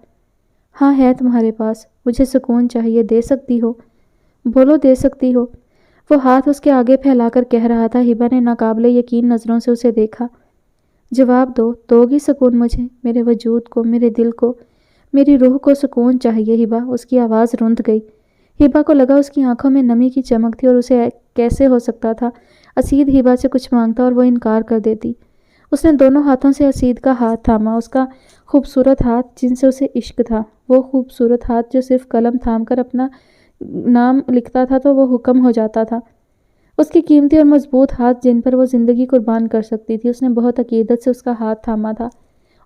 ہاں ہے تمہارے پاس، مجھے سکون چاہیے، دے سکتی ہو؟ بولو دے سکتی ہو؟ وہ ہاتھ اس کے آگے پھیلا کر کہہ رہا تھا۔ ہبا نے ناقابل یقین نظروں سے اسے دیکھا۔ جواب دو گی سکون مجھے؟ میرے وجود کو، میرے دل کو، میری روح کو سکون چاہیے ہبا۔ اس کی آواز رند گئی۔ ہبا کو لگا اس کی آنکھوں میں نمی کی چمک تھی اور اسے کیسے ہو سکتا تھا اسید ہبا سے کچھ مانگتا اور وہ انکار کر دیتی۔ اس نے دونوں ہاتھوں سے اسید کا ہاتھ تھاما، اس کا خوبصورت ہاتھ جن سے اسے عشق تھا، وہ خوبصورت ہاتھ جو صرف قلم تھام کر اپنا نام لکھتا تھا تو وہ حکم ہو جاتا تھا، اس کی قیمتی اور مضبوط ہاتھ جن پر وہ زندگی قربان کر سکتی تھی۔ اس نے بہت عقیدت سے اس کا ہاتھ تھاما تھا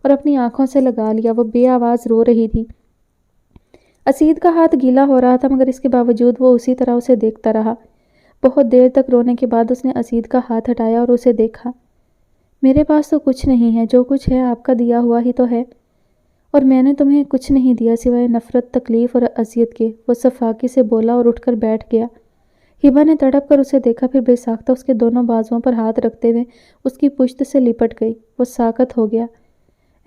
اور اپنی آنکھوں سے لگا لیا۔ وہ بے آواز رو رہی تھی۔ اسید کا ہاتھ گیلا ہو رہا تھا مگر اس کے باوجود وہ اسی طرح اسے دیکھتا رہا۔ بہت دیر تک رونے کے بعد اس نے اسید کا ہاتھ ہٹایا اور اسے دیکھا۔ میرے پاس تو کچھ نہیں ہے، جو کچھ ہے آپ کا دیا ہوا ہی تو ہے، اور میں نے تمہیں کچھ نہیں دیا سوائے نفرت، تکلیف اور اذیت کے، وہ صفاقی سے بولا اور اٹھ کر بیٹھ گیا۔ ہبا نے تڑپ کر اسے دیکھا، پھر بے ساختہ اس کے دونوں بازوؤں پر ہاتھ رکھتے ہوئے اس کی پشت سے لپٹ گئی۔ وہ ساکت ہو گیا۔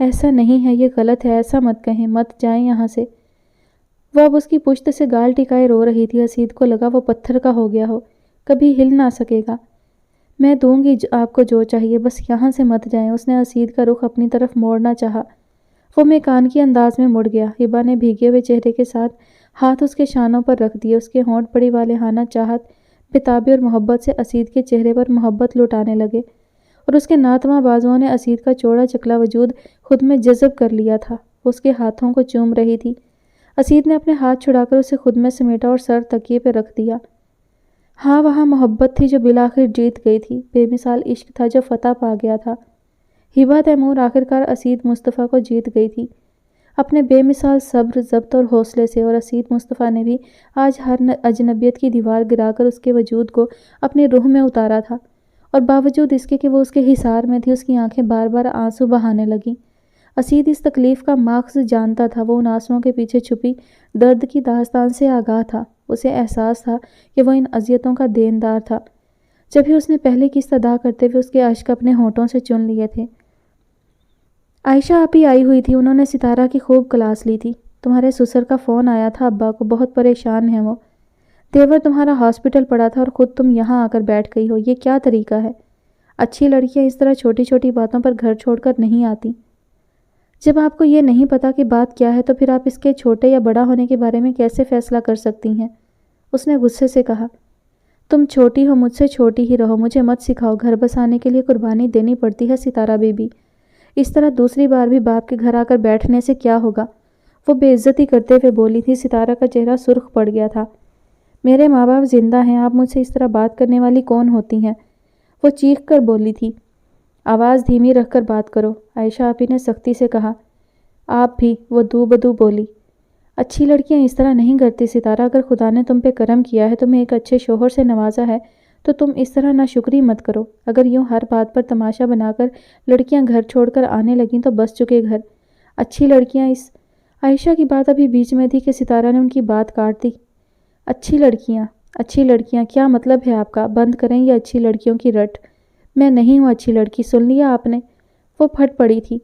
ایسا نہیں ہے، یہ غلط ہے، ایسا مت کہیں، مت جائیں یہاں سے۔ وہ اب اس کی پشت سے گال ٹکائے رو رہی تھی۔ اسید کو لگا وہ پتھر کا ہو گیا ہو، کبھی ہل نہ سکے گا۔ میں دوں گی آپ کو جو چاہیے، بس یہاں سے مت جائیں۔ اس نے اسید کا رخ اپنی طرف موڑنا چاہا۔ وہ میکانیکی انداز میں مڑ گیا۔ ہبا نے بھیگے ہوئے چہرے کے ساتھ ہاتھ اس کے شانوں پر رکھ دیے۔ اس کے ہونٹ بڑی والہانہ چاہت، بتابی اور محبت سے اسید کے چہرے پر محبت لٹانے لگے، اور اس کے ناتواں بازوؤں نے اسید کا چوڑا چکلا وجود خود میں جذب کر لیا تھا۔ وہ اس کے ہاتھوں کو چوم رہی تھی۔ اسید نے اپنے ہاتھ چھڑا کر اسے خود میں سمیٹا اور سر تکیے پہ رکھ دیا۔ ہاں، وہاں محبت تھی جو بالآخر جیت گئی تھی، بے مثال عشق تھا جو فتح پا گیا تھا۔ ہبا تیمور آخرکار اسید مصطفیٰ کو جیت گئی تھی، اپنے بے مثال صبر، ضبط اور حوصلے سے، اور اسید مصطفیٰ نے بھی آج ہر اجنبیت کی دیوار گرا کر اس کے وجود کو اپنی روح میں اتارا تھا، اور باوجود اس کے کہ وہ اس کے حصار میں تھی، اس کی آنکھیں بار بار آنسو بہانے لگیں۔ اسید اس تکلیف کا ماخذ جانتا تھا، وہ ان آنسوؤں کے پیچھے چھپی درد کی داستان سے آگاہ تھا۔ اسے احساس تھا کہ وہ ان اذیتوں کا دیندار تھا، جب ہی اس نے پہلی قسط ادا کرتے ہوئے اس کے اشک اپنے ہونٹوں سے چن لیے تھے۔ عائشہ آپ ہی آئی ہوئی تھی، انہوں نے ستارہ کی خوب کلاس لی تھی۔ تمہارے سسر کا فون آیا تھا ابا کو، بہت پریشان ہیں وہ۔ دیور تمہارا ہاسپٹل پڑا تھا اور خود تم یہاں آ کر بیٹھ گئی ہو، یہ کیا طریقہ ہے؟ اچھی لڑکیاں اس طرح چھوٹی چھوٹی باتوں پر گھر چھوڑ کر نہیں آتی۔ جب آپ کو یہ نہیں پتا کہ بات کیا ہے تو پھر آپ اس کے چھوٹے یا بڑا ہونے کے بارے میں کیسے فیصلہ کر سکتی ہیں؟ اس نے غصے سے کہا۔ تم چھوٹی ہو، مجھ سے چھوٹی ہی رہو، مجھے مت سکھاؤ، گھر بسانے کے لیے قربانی دینی پڑتی ہے ستارہ بی بی۔ اس طرح دوسری بار بھی باپ کے گھر آ کر بیٹھنے سے کیا ہوگا؟ وہ بے عزتی کرتے ہوئے بولی تھی۔ ستارہ کا چہرہ سرخ پڑ گیا تھا۔ میرے ماں باپ زندہ ہیں، آپ مجھ سے اس طرح بات کرنے والی کون ہوتی ہیں؟ وہ چیخ کر بولی تھی۔ آواز دھیمی رکھ کر بات کرو، عائشہ آپی نے سختی سے کہا۔ آپ بھی، وہ دو بدو بولی۔ اچھی لڑکیاں اس طرح نہیں کرتی ستارہ، اگر خدا نے تم پہ کرم کیا ہے، تمہیں ایک اچھے شوہر سے نوازا ہے، تو تم اس طرح ناشکری مت کرو۔ اگر یوں ہر بات پر تماشا بنا کر لڑکیاں گھر چھوڑ کر آنے لگیں تو بس چکے گھر۔ اچھی لڑکیاں اس عائشہ کی بات ابھی بیچ میں تھی کہ ستارہ نے ان کی بات کاٹ دی۔ اچھی لڑکیاں کیا مطلب ہے آپ کا؟ بند کریں یہ اچھی لڑکیوں کی رٹ۔ میں نہیں ہوں اچھی لڑکی، سن لیا آپ نے؟ وہ پھٹ پڑی تھی۔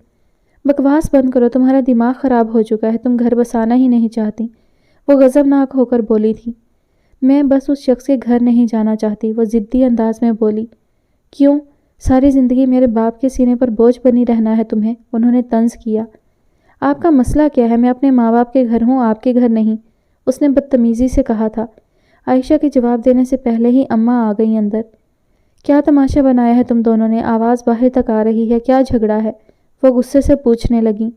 بکواس بند کرو، تمہارا دماغ خراب ہو چکا ہے، تم گھر بسانا ہی نہیں چاہتی۔ وہ غضبناک ہو کر بولی تھی۔ میں بس اس شخص کے گھر نہیں جانا چاہتی، وہ ضدی انداز میں بولی۔ کیوں؟ ساری زندگی میرے باپ کے سینے پر بوجھ بنی رہنا ہے تمہیں؟ انہوں نے طنز کیا۔ آپ کا مسئلہ کیا ہے؟ میں اپنے ماں باپ کے گھر ہوں، آپ کے گھر نہیں، اس نے بدتمیزی سے کہا تھا۔ عائشہ کے جواب دینے سے پہلے ہی اماں آ گئیں اندر۔ کیا تماشا بنایا ہے تم دونوں نے؟ آواز باہر تک آ رہی ہے، کیا جھگڑا ہے؟ وہ غصے سے پوچھنے لگیں۔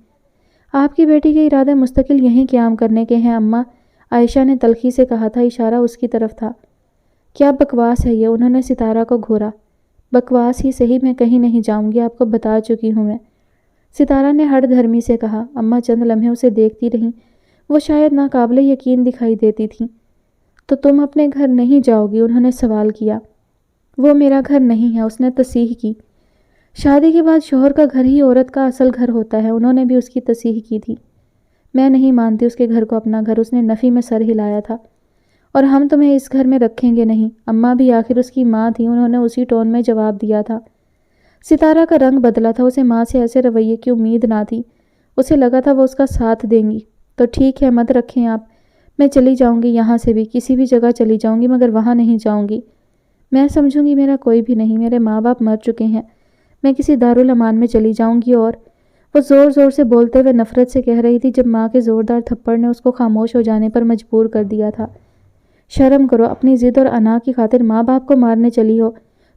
آپ کی بیٹی کے ارادے مستقل یہیں قیام کرنے کے ہیں اماں، عائشہ نے تلخی سے کہا تھا، اشارہ اس کی طرف تھا۔ کیا بکواس ہے یہ؟ انہوں نے ستارہ کو گھورا۔ بکواس ہی صحیح، میں کہیں نہیں جاؤں گی، آپ کو بتا چکی ہوں میں، ستارہ نے ہڑ دھرمی سے کہا۔ اماں چند لمحے اسے دیکھتی رہیں، وہ شاید ناقابل یقین دکھائی دیتی تھیں۔ تو تم اپنے گھر نہیں جاؤ گی؟ انہوں نے سوال کیا۔ وہ میرا گھر نہیں ہے، اس نے تصحیح کی۔ شادی کے بعد شوہر کا گھر ہی عورت کا اصل گھر ہوتا ہے، انہوں نے بھی اس کی تصحیح کی تھی۔ میں نہیں مانتی اس کے گھر کو اپنا گھر، اس نے نفی میں سر ہلایا تھا۔ اور ہم تمہیں اس گھر میں رکھیں گے نہیں، اماں بھی آخر اس کی ماں تھی، انہوں نے اسی ٹون میں جواب دیا تھا۔ ستارہ کا رنگ بدلا تھا، اسے ماں سے ایسے رویے کی امید نہ تھی، اسے لگا تھا وہ اس کا ساتھ دیں گی۔ تو ٹھیک ہے، مت رکھیں آپ، میں چلی جاؤں گی یہاں سے بھی، کسی بھی جگہ چلی جاؤں گی، مگر وہاں نہیں جاؤں گی۔ میں سمجھوں گی میرا کوئی بھی نہیں، میرے ماں باپ مر چکے ہیں، میں کسی دارالامان میں چلی جاؤں گی۔ اور وہ زور زور سے بولتے ہوئے نفرت سے کہہ رہی تھی جب ماں کے زوردار تھپڑ نے اس کو خاموش ہو جانے پر مجبور کر دیا تھا۔ شرم کرو، اپنی ضد اور انا کی خاطر ماں باپ کو مارنے چلی ہو؟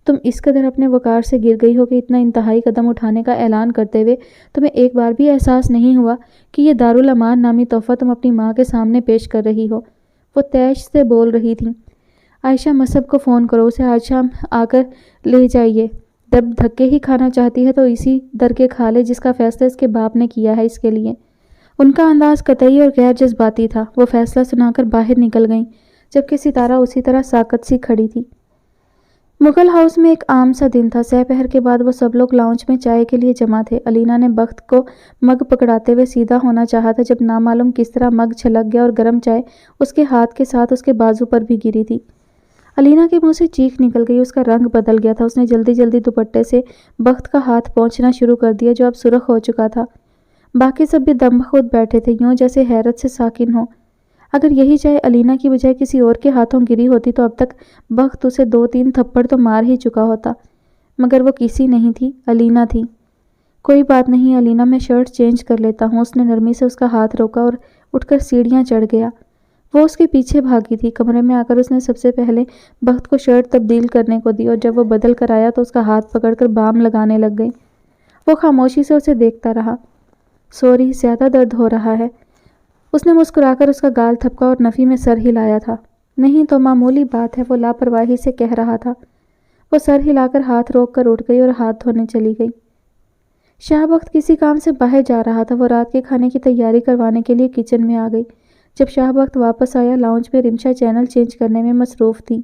تم اس قدر اپنے وقار سے گر گئی ہو کہ اتنا انتہائی قدم اٹھانے کا اعلان کرتے ہوئے تمہیں ایک بار بھی احساس نہیں ہوا کہ یہ دارالامان نامی تحفہ تم اپنی ماں کے سامنے پیش کر رہی ہو؟ وہ تیش سے بول رہی تھی۔ عائشہ مصب کو فون کرو، اسے آج شام آ کر لے جائیے، جب دھکے ہی کھانا چاہتی ہے تو اسی در کے کھا لے جس کا فیصلہ اس کے باپ نے کیا ہے اس کے لیے۔ ان کا انداز قطعی اور غیر جذباتی تھا۔ وہ فیصلہ سنا کر باہر نکل گئیں، جبکہ ستارہ اسی طرح ساکت سی کھڑی تھی۔ مغل ہاؤس میں ایک عام سا دن تھا۔ سہ پہر کے بعد وہ سب لوگ لاؤنج میں چائے کے لیے جمع تھے۔ علینا نے بخت کو مگ پکڑاتے ہوئے سیدھا ہونا چاہا تھا جب نامعلوم کس طرح مگ چھلک گیا اور گرم چائے اس کے ہاتھ کے ساتھ اس کے بازو پر بھی گری تھی۔ علینا کے منہ سے چیخ نکل گئی، اس کا رنگ بدل گیا تھا۔ اس نے جلدی جلدی دوپٹے سے بخت کا ہاتھ پونچھنا شروع کر دیا جو اب سرخ ہو چکا تھا۔ باقی سب بھی دم بخود بیٹھے تھے، یوں جیسے حیرت سے ساکن ہوں۔ اگر یہی چائے علینا کی بجائے کسی اور کے ہاتھوں گری ہوتی تو اب تک بخت اسے 2-3 تھپڑ تو مار ہی چکا ہوتا، مگر وہ کسی نہیں تھی، علینا تھی۔ کوئی بات نہیں علینا، میں شرٹ چینج کر لیتا ہوں، اس نے نرمی سے اس کا ہاتھ روکا اور اٹھ کر سیڑھیاں چڑھ گیا۔ وہ اس کے پیچھے بھاگی تھی۔ کمرے میں آ کر اس نے سب سے پہلے بخت کو شرٹ تبدیل کرنے کو دی اور جب وہ بدل کر آیا تو اس کا ہاتھ پکڑ کر بام لگانے لگ گئی۔ وہ خاموشی سے اسے دیکھتا رہا۔ سوری، زیادہ درد ہو رہا ہے؟ اس نے مسکرا کر اس کا گال تھپکا اور نفی میں سر ہلایا تھا۔ نہیں تو معمولی بات ہے، وہ لاپرواہی سے کہہ رہا تھا۔ وہ سر ہلا کر ہاتھ روک کر اٹھ گئی اور ہاتھ دھونے چلی گئی۔ شاہ بخت کسی کام سے باہر جا رہا تھا، وہ رات کے کھانے کی تیاری کروانے کے لیے کچن میں آ گئی۔ جب شاہ بخت واپس آیا، لاؤنج میں رمشا چینل چینج کرنے میں مصروف تھی۔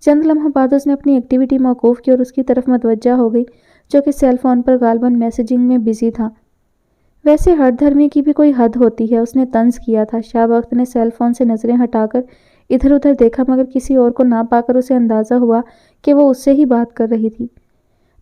چند لمحوں بعد اس نے اپنی ایکٹیویٹی موقوف کی اور اس کی طرف متوجہ ہو گئی جو کہ سیل فون پر غالباً میسیجنگ میں بزی تھا۔ ویسے ہر دھرمی کی بھی کوئی حد ہوتی ہے، اس نے طنز کیا تھا۔ شاہ بخت نے سیل فون سے نظریں ہٹا کر ادھر ادھر دیکھا مگر کسی اور کو نہ پا کر اسے اندازہ ہوا کہ وہ اس سے ہی بات کر رہی تھی۔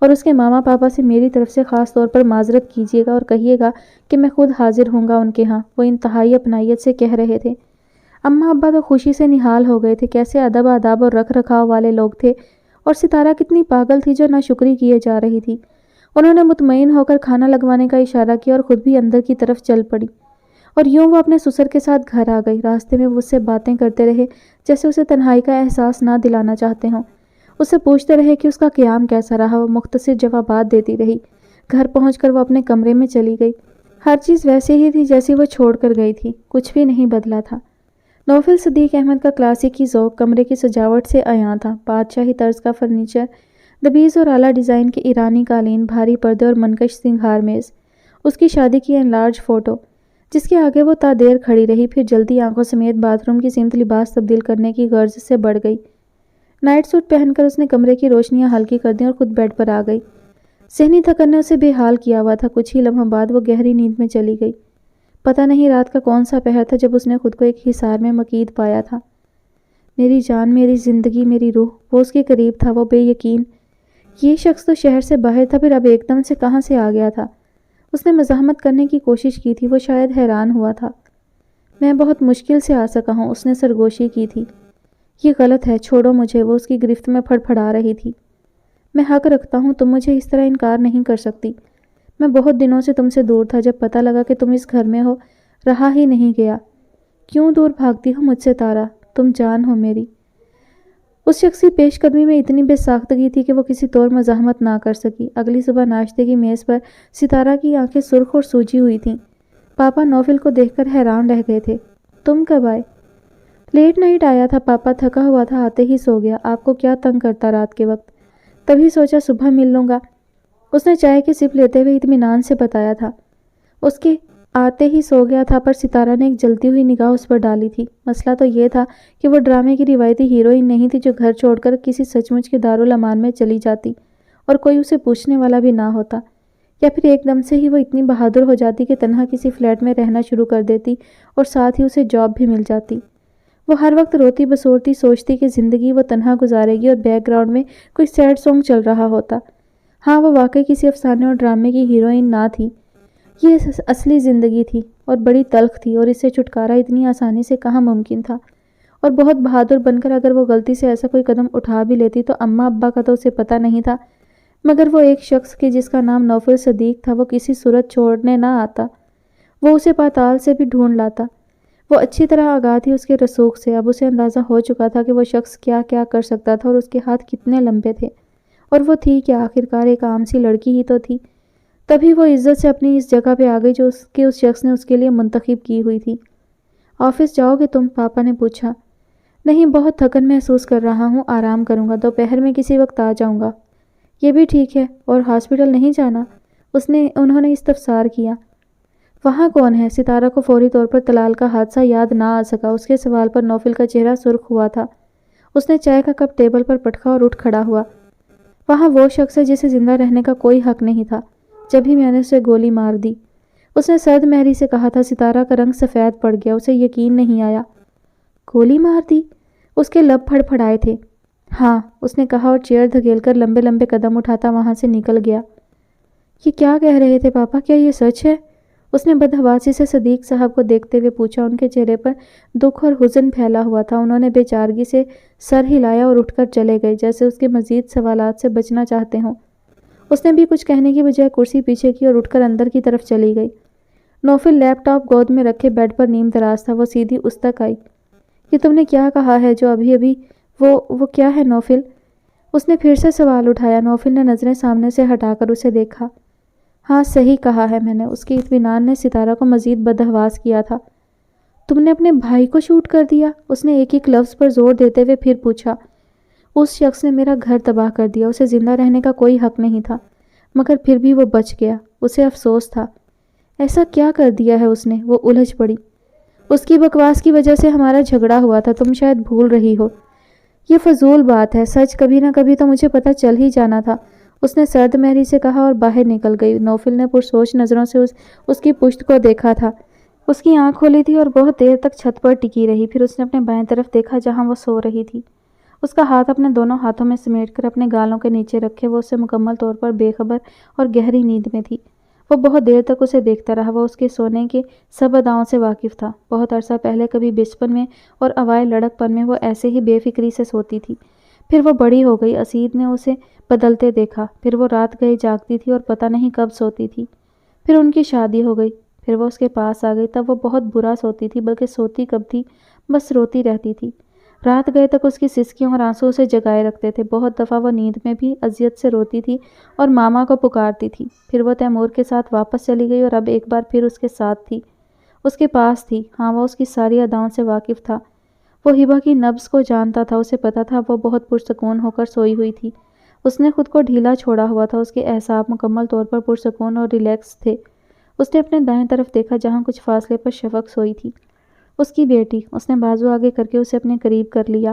اور اس کے ماما پاپا سے میری طرف سے خاص طور پر معذرت کیجیے گا اور کہیے گا کہ میں خود حاضر ہوں گا ان کے ہاں، وہ انتہائی اپنائیت سے کہہ رہے تھے۔ اماں ابا تو خوشی سے نہال ہو گئے تھے، کیسے ادب آداب اور رکھ رکھاؤ والے لوگ تھے، اور ستارہ کتنی پاگل تھی جو ناشکری کیے جا رہی تھی۔ انہوں نے مطمئن ہو کر کھانا لگوانے کا اشارہ کیا اور خود بھی اندر کی طرف چل پڑی، اور یوں وہ اپنے سسر کے ساتھ گھر آ گئی۔ راستے میں وہ اس سے باتیں کرتے رہے، جیسے اسے تنہائی کا احساس نہ دلانا چاہتے ہوں۔ اس سے پوچھتے رہے کہ اس کا قیام کیسا رہا، وہ مختصر جوابات دیتی رہی۔ گھر پہنچ کر وہ اپنے کمرے میں چلی گئی۔ ہر چیز ویسے ہی تھی جیسی وہ چھوڑ کر گئی تھی، کچھ بھی نہیں بدلا تھا۔ نوفل صدیق احمد کا کلاسیکی ذوق کمرے کی سجاوٹ سے عیاں تھا۔ بادشاہی طرز کا فرنیچر، دبیز اور اعلیٰ ڈیزائن کے ایرانی قالین، بھاری پردے اور منکش سنگھار میز، اس کی شادی کی انلارج فوٹو جس کے آگے وہ تا دیر کھڑی رہی، پھر جلدی آنکھوں سمیت باتھ روم کی سمت لباس تبدیل کرنے کی غرض سے بڑھ گئی۔ نائٹ سوٹ پہن کر اس نے کمرے کی روشنیاں ہلکی کر دیں اور خود بیڈ پر آ گئی۔ ذہنی تھکن نے اسے بے حال کیا ہوا تھا۔ کچھ ہی لمحوں بعد وہ گہری نیند میں چلی گئی۔ پتہ نہیں رات کا کون سا پہر تھا جب اس نے خود کو ایک حصار میں مقید پایا تھا۔ میری جان، میری زندگی، میری روح، وہ اس کے قریب تھا۔ وہ بے یقین، یہ شخص تو شہر سے باہر تھا، پھر اب ایک دم سے کہاں سے آ گیا تھا؟ اس نے مزاحمت کرنے کی کوشش کی تھی، وہ شاید حیران ہوا تھا۔ میں بہت مشکل سے آ سکا ہوں، اس نے سرگوشی کی تھی۔ یہ غلط ہے، چھوڑو مجھے، وہ اس کی گرفت میں پھڑ پھڑا رہی تھی۔ میں حق رکھتا ہوں، تم مجھے اس طرح انکار نہیں کر سکتی۔ میں بہت دنوں سے تم سے دور تھا، جب پتہ لگا کہ تم اس گھر میں ہو، رہا ہی نہیں گیا۔ کیوں دور بھاگتی ہو مجھ سے تارا؟ تم جان ہو میری۔ اس شخص کی پیش قدمی میں اتنی بے ساختگی تھی کہ وہ کسی طور مزاحمت نہ کر سکی۔ اگلی صبح ناشتے کی میز پر ستارہ کی آنکھیں سرخ اور سوجی ہوئی تھیں۔ پاپا نوفل کو دیکھ کر حیران رہ گئے تھے۔ تم کب آئے؟ لیٹ نائٹ آیا تھا پاپا، تھکا ہوا تھا، آتے ہی سو گیا۔ آپ کو کیا تنگ کرتا رات کے وقت؟ تبھی سوچا صبح مل لوں گا، اس نے چائے کی سپ لیتے ہوئے اطمینان سے بتایا تھا۔ اس کے آتے ہی سو گیا تھا، پر ستارہ نے ایک جلتی ہوئی نگاہ اس پر ڈالی تھی۔ مسئلہ تو یہ تھا کہ وہ ڈرامے کی روایتی ہیروئن نہیں تھی جو گھر چھوڑ کر کسی سچ مچ کے دارالامان میں چلی جاتی اور کوئی اسے پوچھنے والا بھی نہ ہوتا، یا پھر ایک دم سے ہی وہ اتنی بہادر ہو جاتی کہ تنہا کسی فلیٹ میں رہنا شروع کر دیتی اور ساتھ ہی اسے جاب بھی مل جاتی۔ وہ ہر وقت روتی بسورتی سوچتی کہ زندگی وہ تنہا گزارے گی اور بیک گراؤنڈ میں کوئی سیڈ سانگ چل رہا ہوتا۔ ہاں، وہ واقعی کسی افسانے اور ڈرامے کی ہیروئن نہ تھی، یہ اصلی زندگی تھی اور بڑی تلخ تھی، اور اس سے چھٹکارا اتنی آسانی سے کہاں ممکن تھا۔ اور بہت بہادر بن کر اگر وہ غلطی سے ایسا کوئی قدم اٹھا بھی لیتی تو اماں ابا کا تو اسے پتہ نہیں تھا، مگر وہ ایک شخص کے جس کا نام نوفل صدیق تھا وہ کسی صورت چھوڑنے نہ آتا، وہ اسے پاتال سے بھی ڈھونڈ لاتا۔ وہ اچھی طرح آگاہ تھی اس کے رسوخ سے۔ اب اسے اندازہ ہو چکا تھا کہ وہ شخص کیا کیا کر سکتا تھا اور اس کے ہاتھ کتنے لمبے تھے، اور وہ تھی کہ آخرکار ایک عام سی لڑکی ہی تو تھی۔ تبھی وہ عزت سے اپنی اس جگہ پہ آ گئی جو اس شخص نے اس کے لیے منتخب کی ہوئی تھی۔ آفس جاؤ گے تم؟ پاپا نے پوچھا۔ نہیں، بہت تھکن محسوس کر رہا ہوں، آرام کروں گا، دوپہر میں کسی وقت آ جاؤں گا۔ یہ بھی ٹھیک ہے۔ اور ہاسپٹل نہیں جانا؟ انہوں نے استفسار کیا۔ وہاں کون ہے؟ ستارہ کو فوری طور پر طلال کا حادثہ یاد نہ آ سکا۔ اس کے سوال پر نوفل کا چہرہ سرخ ہوا تھا۔ اس نے چائے کا کپ ٹیبل پر پٹکا اور اٹھ کھڑا ہوا۔ وہاں وہ شخص ہے جسے زندہ رہنے کا کوئی حق نہیں تھا، جب ہی میں نے اسے گولی مار دی، اس نے سرد مہری سے کہا تھا۔ ستارہ کا رنگ سفید پڑ گیا، اسے یقین نہیں آیا۔ گولی مار دی؟ اس کے لب پھڑ پھڑائے تھے۔ ہاں، اس نے کہا اور چیئر دھکیل کر لمبے لمبے قدم اٹھاتا وہاں سے نکل گیا۔ یہ کیا کہہ رہے تھے پاپا؟ کیا یہ سچ ہے؟ اس نے بدحواسی سے صدیق صاحب کو دیکھتے ہوئے پوچھا۔ ان کے چہرے پر دکھ اور حزن پھیلا ہوا تھا۔ انہوں نے بے چارگی سے سر ہلایا اور اٹھ کر چلے گئے، جیسے اس کے مزید سوالات سے بچنا چاہتے ہوں۔ اس نے بھی کچھ کہنے کی بجائے کرسی پیچھے کی اور اٹھ کر اندر کی طرف چلی گئی۔ نوفل لیپ ٹاپ گود میں رکھے بیڈ پر نیم دراز تھا۔ وہ سیدھی اس تک آئی۔ یہ تم نے کیا کہا ہے جو ابھی وہ کیا ہے نوفل؟ اس نے پھر سے سوال اٹھایا۔ نوفل نے نظریں سامنے سے ہٹا کر اسے دیکھا۔ ہاں، صحیح کہا ہے میں نے، اس کی اطمینان نے ستارہ کو مزید بدحواس کیا تھا۔ تم نے اپنے بھائی کو شوٹ کر دیا؟ اس نے ایک ایک لفظ پر زور دیتے ہوئے پھر پوچھا۔ اس شخص نے میرا گھر تباہ کر دیا، اسے زندہ رہنے کا کوئی حق نہیں تھا، مگر پھر بھی وہ بچ گیا، اسے افسوس تھا۔ ایسا کیا کر دیا ہے اس نے؟ وہ الجھ پڑی۔ اس کی بکواس کی وجہ سے ہمارا جھگڑا ہوا تھا، تم شاید بھول رہی ہو۔ یہ فضول بات ہے، سچ کبھی نہ کبھی تو مجھے پتہ چل ہی جانا تھا، اس نے سرد مہری سے کہا اور باہر نکل گئی۔ نوفل نے پرسوچ نظروں سے اس کی پشت کو دیکھا تھا۔ اس کی آنکھ کھلی تھی اور بہت دیر تک چھت پر ٹکی رہی، پھر اس نے اپنے بائیں طرف دیکھا جہاں وہ سو رہی تھی۔ اس کا ہاتھ اپنے دونوں ہاتھوں میں سمیٹ کر اپنے گالوں کے نیچے رکھے وہ اس سے مکمل طور پر بے خبر اور گہری نیند میں تھی۔ وہ بہت دیر تک اسے دیکھتا رہا۔ وہ اس کے سونے کے سب اداؤں سے واقف تھا۔ بہت عرصہ پہلے کبھی بچپن میں اور اوائل لڑک پن میں وہ ایسے ہی بے فکری سے سوتی تھی۔ پھر وہ بڑی ہو گئی۔ اسید نے اسے بدلتے دیکھا۔ پھر وہ رات گئے جاگتی تھی اور پتہ نہیں کب سوتی تھی۔ پھر ان کی شادی ہو گئی۔ پھر وہ اس کے پاس آ گئی۔ تب وہ بہت برا سوتی تھی، بلکہ سوتی کب تھی، بس روتی رہتی تھی۔ رات گئے تک اس کی سسکیوں اور آنسو اسے جگائے رکھتے تھے۔ بہت دفعہ وہ نیند میں بھی اذیت سے روتی تھی اور ماما کو پکارتی تھی۔ پھر وہ تیمور کے ساتھ واپس چلی گئی اور اب ایک بار پھر اس کے ساتھ تھی، اس کے پاس تھی۔ ہاں، وہ اس کی ساری اداؤں سے واقف تھا۔ وہ ہبہ کی نبض کو جانتا تھا۔ اسے پتا تھا وہ بہت پرسکون ہو کر سوئی ہوئی تھی۔ اس نے خود کو ڈھیلا چھوڑا ہوا تھا۔ اس کے اعصاب مکمل طور پر پرسکون اور ریلیکس تھے۔ اس نے اپنے دائیں طرف دیکھا جہاں کچھ فاصلے پر شفق سوئی تھی، اس کی بیٹی۔ اس نے بازو آگے کر کے اسے اپنے قریب کر لیا۔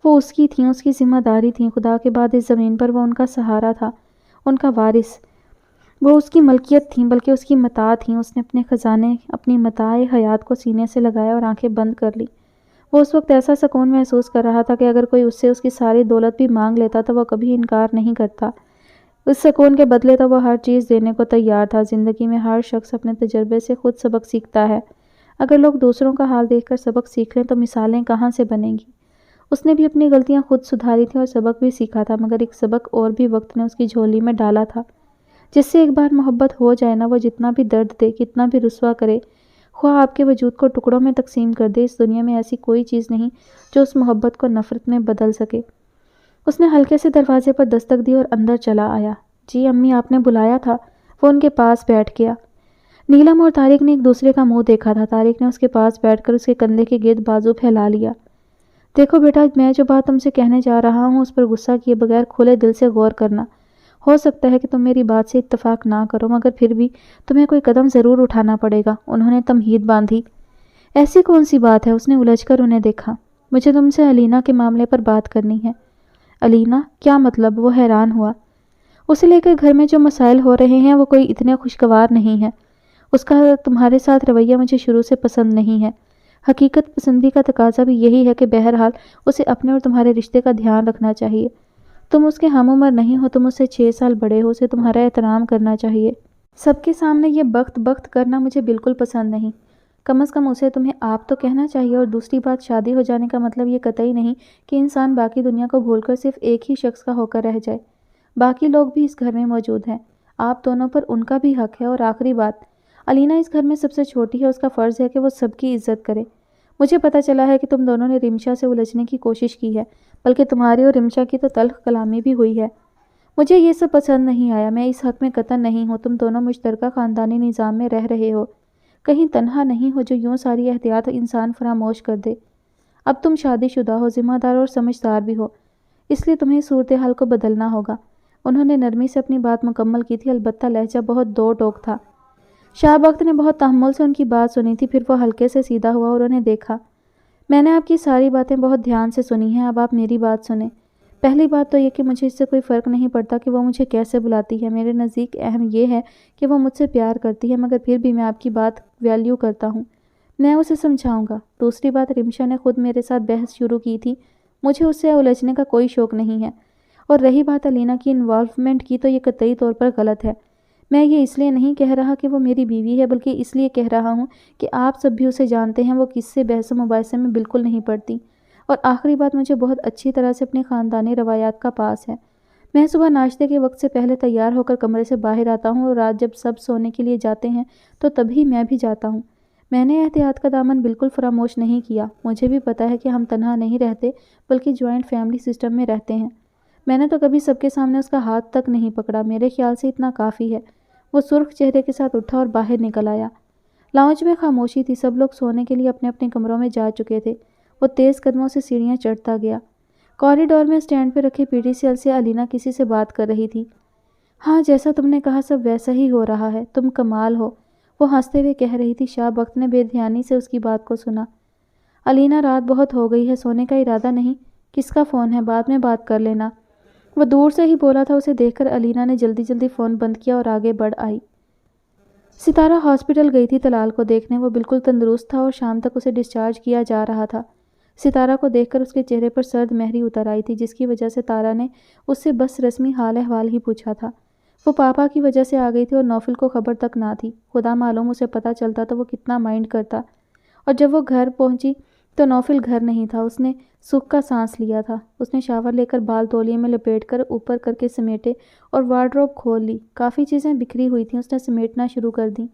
وہ اس کی تھیں، اس کی ذمہ داری تھیں۔ خدا کے بعد اس زمین پر وہ ان کا سہارا تھا، ان کا وارث۔ وہ اس کی ملکیت تھیں، بلکہ اس کی متاع تھیں۔ اس نے اپنے خزانے، اپنی متاع حیات کو سینے سے لگایا اور آنکھیں بند کر لی۔ وہ اس وقت ایسا سکون محسوس کر رہا تھا کہ اگر کوئی اس سے اس کی ساری دولت بھی مانگ لیتا تو وہ کبھی انکار نہیں کرتا۔ اس سکون کے بدلے تو وہ ہر چیز دینے کو تیار تھا۔ زندگی میں ہر شخص اپنے تجربے سے خود سبق سیکھتا ہے۔ اگر لوگ دوسروں کا حال دیکھ کر سبق سیکھ لیں تو مثالیں کہاں سے بنیں گی؟ اس نے بھی اپنی غلطیاں خود سدھاری تھیں اور سبق بھی سیکھا تھا، مگر ایک سبق اور بھی وقت نے اس کی جھولی میں ڈالا تھا۔ جس سے ایک بار محبت ہو جائے نا، وہ جتنا بھی درد دے، کتنا بھی رسوا کرے، خواہ آپ کے وجود کو ٹکڑوں میں تقسیم کر دے، اس دنیا میں ایسی کوئی چیز نہیں جو اس محبت کو نفرت میں بدل سکے۔ اس نے ہلکے سے دروازے پر دستک دی اور اندر چلا آیا۔ جی امی، آپ نے بلایا تھا؟ وہ ان کے پاس بیٹھ گیا۔ نیلم اور طارق نے ایک دوسرے کا منہ دیکھا تھا۔ طارق نے اس کے پاس بیٹھ کر اس کے کندھے کے گرد بازو پھیلا لیا۔ دیکھو بیٹا، میں جو بات تم سے کہنے جا رہا ہوں اس پر غصہ کیے بغیر کھلے دل سے غور کرنا۔ ہو سکتا ہے کہ تم میری بات سے اتفاق نہ کرو، مگر پھر بھی تمہیں کوئی قدم ضرور اٹھانا پڑے گا۔ انہوں نے تمہید باندھی۔ ایسی کون سی بات ہے؟ اس نے الجھ کر انہیں دیکھا۔ مجھے تم سے علینا کے معاملے پر بات کرنی ہے۔ علینا؟ کیا مطلب؟ وہ حیران ہوا۔ اسے لے کر گھر میں جو مسائل ہو رہے ہیں وہ کوئی اتنے خوشگوار نہیں ہیں۔ اس کا تمہارے ساتھ رویہ مجھے شروع سے پسند نہیں ہے۔ حقیقت پسندی کا تقاضا بھی یہی ہے کہ بہرحال اسے اپنے اور تمہارے رشتے کا دھیان رکھنا چاہیے۔ تم اس کے ہم عمر نہیں ہو، تم اس سے 6 سال بڑے ہو، اسے تمہارا احترام کرنا چاہیے۔ سب کے سامنے یہ بخت کرنا مجھے بالکل پسند نہیں۔ کم از کم اسے تمہیں آپ تو کہنا چاہیے۔ اور دوسری بات، شادی ہو جانے کا مطلب یہ قطعی نہیں کہ انسان باقی دنیا کو بھول کر صرف ایک ہی شخص کا ہو کر رہ جائے۔ باقی لوگ بھی اس گھر میں موجود ہیں، آپ دونوں پر ان کا بھی حق ہے۔ اور آخری بات، علینا اس گھر میں سب سے چھوٹی ہے، اس کا فرض ہے کہ وہ سب کی عزت کرے۔ مجھے پتہ چلا ہے کہ تم دونوں نے رمشا سے الجھنے کی کوشش کی ہے، بلکہ تمہاری اور رمشا کی تو تلخ کلامی بھی ہوئی ہے۔ مجھے یہ سب پسند نہیں آیا۔ میں اس حق میں قطعاً نہیں ہوں۔ تم دونوں مشترکہ خاندانی نظام میں رہ رہے ہو، کہیں تنہا نہیں ہو جو یوں ساری احتیاط انسان فراموش کر دے۔ اب تم شادی شدہ ہو، ذمہ دار اور سمجھدار بھی ہو، اس لیے تمہیں صورتحال کو بدلنا ہوگا۔ انہوں نے نرمی سے اپنی بات مکمل کی تھی، البتہ لہجہ بہت دو ٹوک تھا۔ شاہ بخت نے بہت تحمل سے ان کی بات سنی تھی، پھر وہ ہلکے سے سیدھا ہوا اور انہیں دیکھا۔ میں نے آپ کی ساری باتیں بہت دھیان سے سنی ہیں، اب آپ میری بات سنیں۔ پہلی بات تو یہ کہ مجھے اس سے کوئی فرق نہیں پڑتا کہ وہ مجھے کیسے بلاتی ہے۔ میرے نزدیک اہم یہ ہے کہ وہ مجھ سے پیار کرتی ہے، مگر پھر بھی میں آپ کی بات ویلیو کرتا ہوں۔ میں اسے سمجھاؤں گا۔ دوسری بات، رمشا نے خود میرے ساتھ بحث شروع کی تھی، مجھے اس سے الجھنے کا کوئی شوق نہیں ہے۔ اور رہی بات علینا کی انوالومنٹ کی، تو یہ قطعی طور پر غلط ہے۔ میں یہ اس لیے نہیں کہہ رہا کہ وہ میری بیوی ہے، بلکہ اس لیے کہہ رہا ہوں کہ آپ سب بھی اسے جانتے ہیں، وہ کس سے بحث و مباحثے میں بالکل نہیں پڑتی۔ اور آخری بات، مجھے بہت اچھی طرح سے اپنی خاندانی روایات کا پاس ہے۔ میں صبح ناشتے کے وقت سے پہلے تیار ہو کر کمرے سے باہر آتا ہوں، اور رات جب سب سونے کے لیے جاتے ہیں تو تبھی میں بھی جاتا ہوں۔ میں نے احتیاط کا دامن بالکل فراموش نہیں کیا۔ مجھے بھی پتہ ہے کہ ہم تنہا نہیں رہتے، بلکہ جوائنٹ فیملی سسٹم میں رہتے ہیں۔ میں نے تو کبھی سب کے سامنے اس کا ہاتھ تک نہیں پکڑا، میرے خیال سے اتنا کافی ہے۔ وہ سرخ چہرے کے ساتھ اٹھا اور باہر نکل آیا۔ لاؤنج میں خاموشی تھی، سب لوگ سونے کے لیے اپنے اپنے کمروں میں جا چکے تھے۔ وہ تیز قدموں سے سیڑھیاں چڑھتا گیا۔ کوریڈور میں اسٹینڈ پہ رکھے PTCL سے علینا کسی سے بات کر رہی تھی۔ ہاں، جیسا تم نے کہا سب ویسا ہی ہو رہا ہے، تم کمال ہو، وہ ہنستے ہوئے کہہ رہی تھی۔ شاہ بخت نے بے دھیانی سے اس کی بات کو سنا۔ علینا، رات بہت ہو گئی ہے، سونے کا ارادہ نہیں؟ کس کا فون ہے؟ بعد میں بات کر لینا۔ وہ دور سے ہی بولا تھا۔ اسے دیکھ کر علینا نے جلدی جلدی فون بند کیا اور آگے بڑھ آئی۔ ستارہ ہاسپٹل گئی تھی طلال کو دیکھنے۔ وہ بالکل تندرست تھا اور شام تک اسے ڈسچارج کیا جا رہا تھا۔ ستارہ کو دیکھ کر اس کے چہرے پر سرد مہری اتر آئی تھی، جس کی وجہ سے تارا نے اس سے بس رسمی حال احوال ہی پوچھا تھا۔ وہ پاپا کی وجہ سے آ گئی تھی اور نوفل کو خبر تک نہ تھی۔ خدا معلوم اسے پتہ چلتا تو وہ کتنا مائنڈ کرتا۔ اور جب وہ گھر پہنچی تو نوفل گھر نہیں تھا۔ اس نے سکھ کا سانس لیا تھا۔ اس نے شاور لے کر بال تولیے میں لپیٹ کر اوپر کر کے سمیٹے اور وارڈروب کھول لی۔ کافی چیزیں بکھری ہوئی تھیں، اس نے سمیٹنا شروع کر دیں۔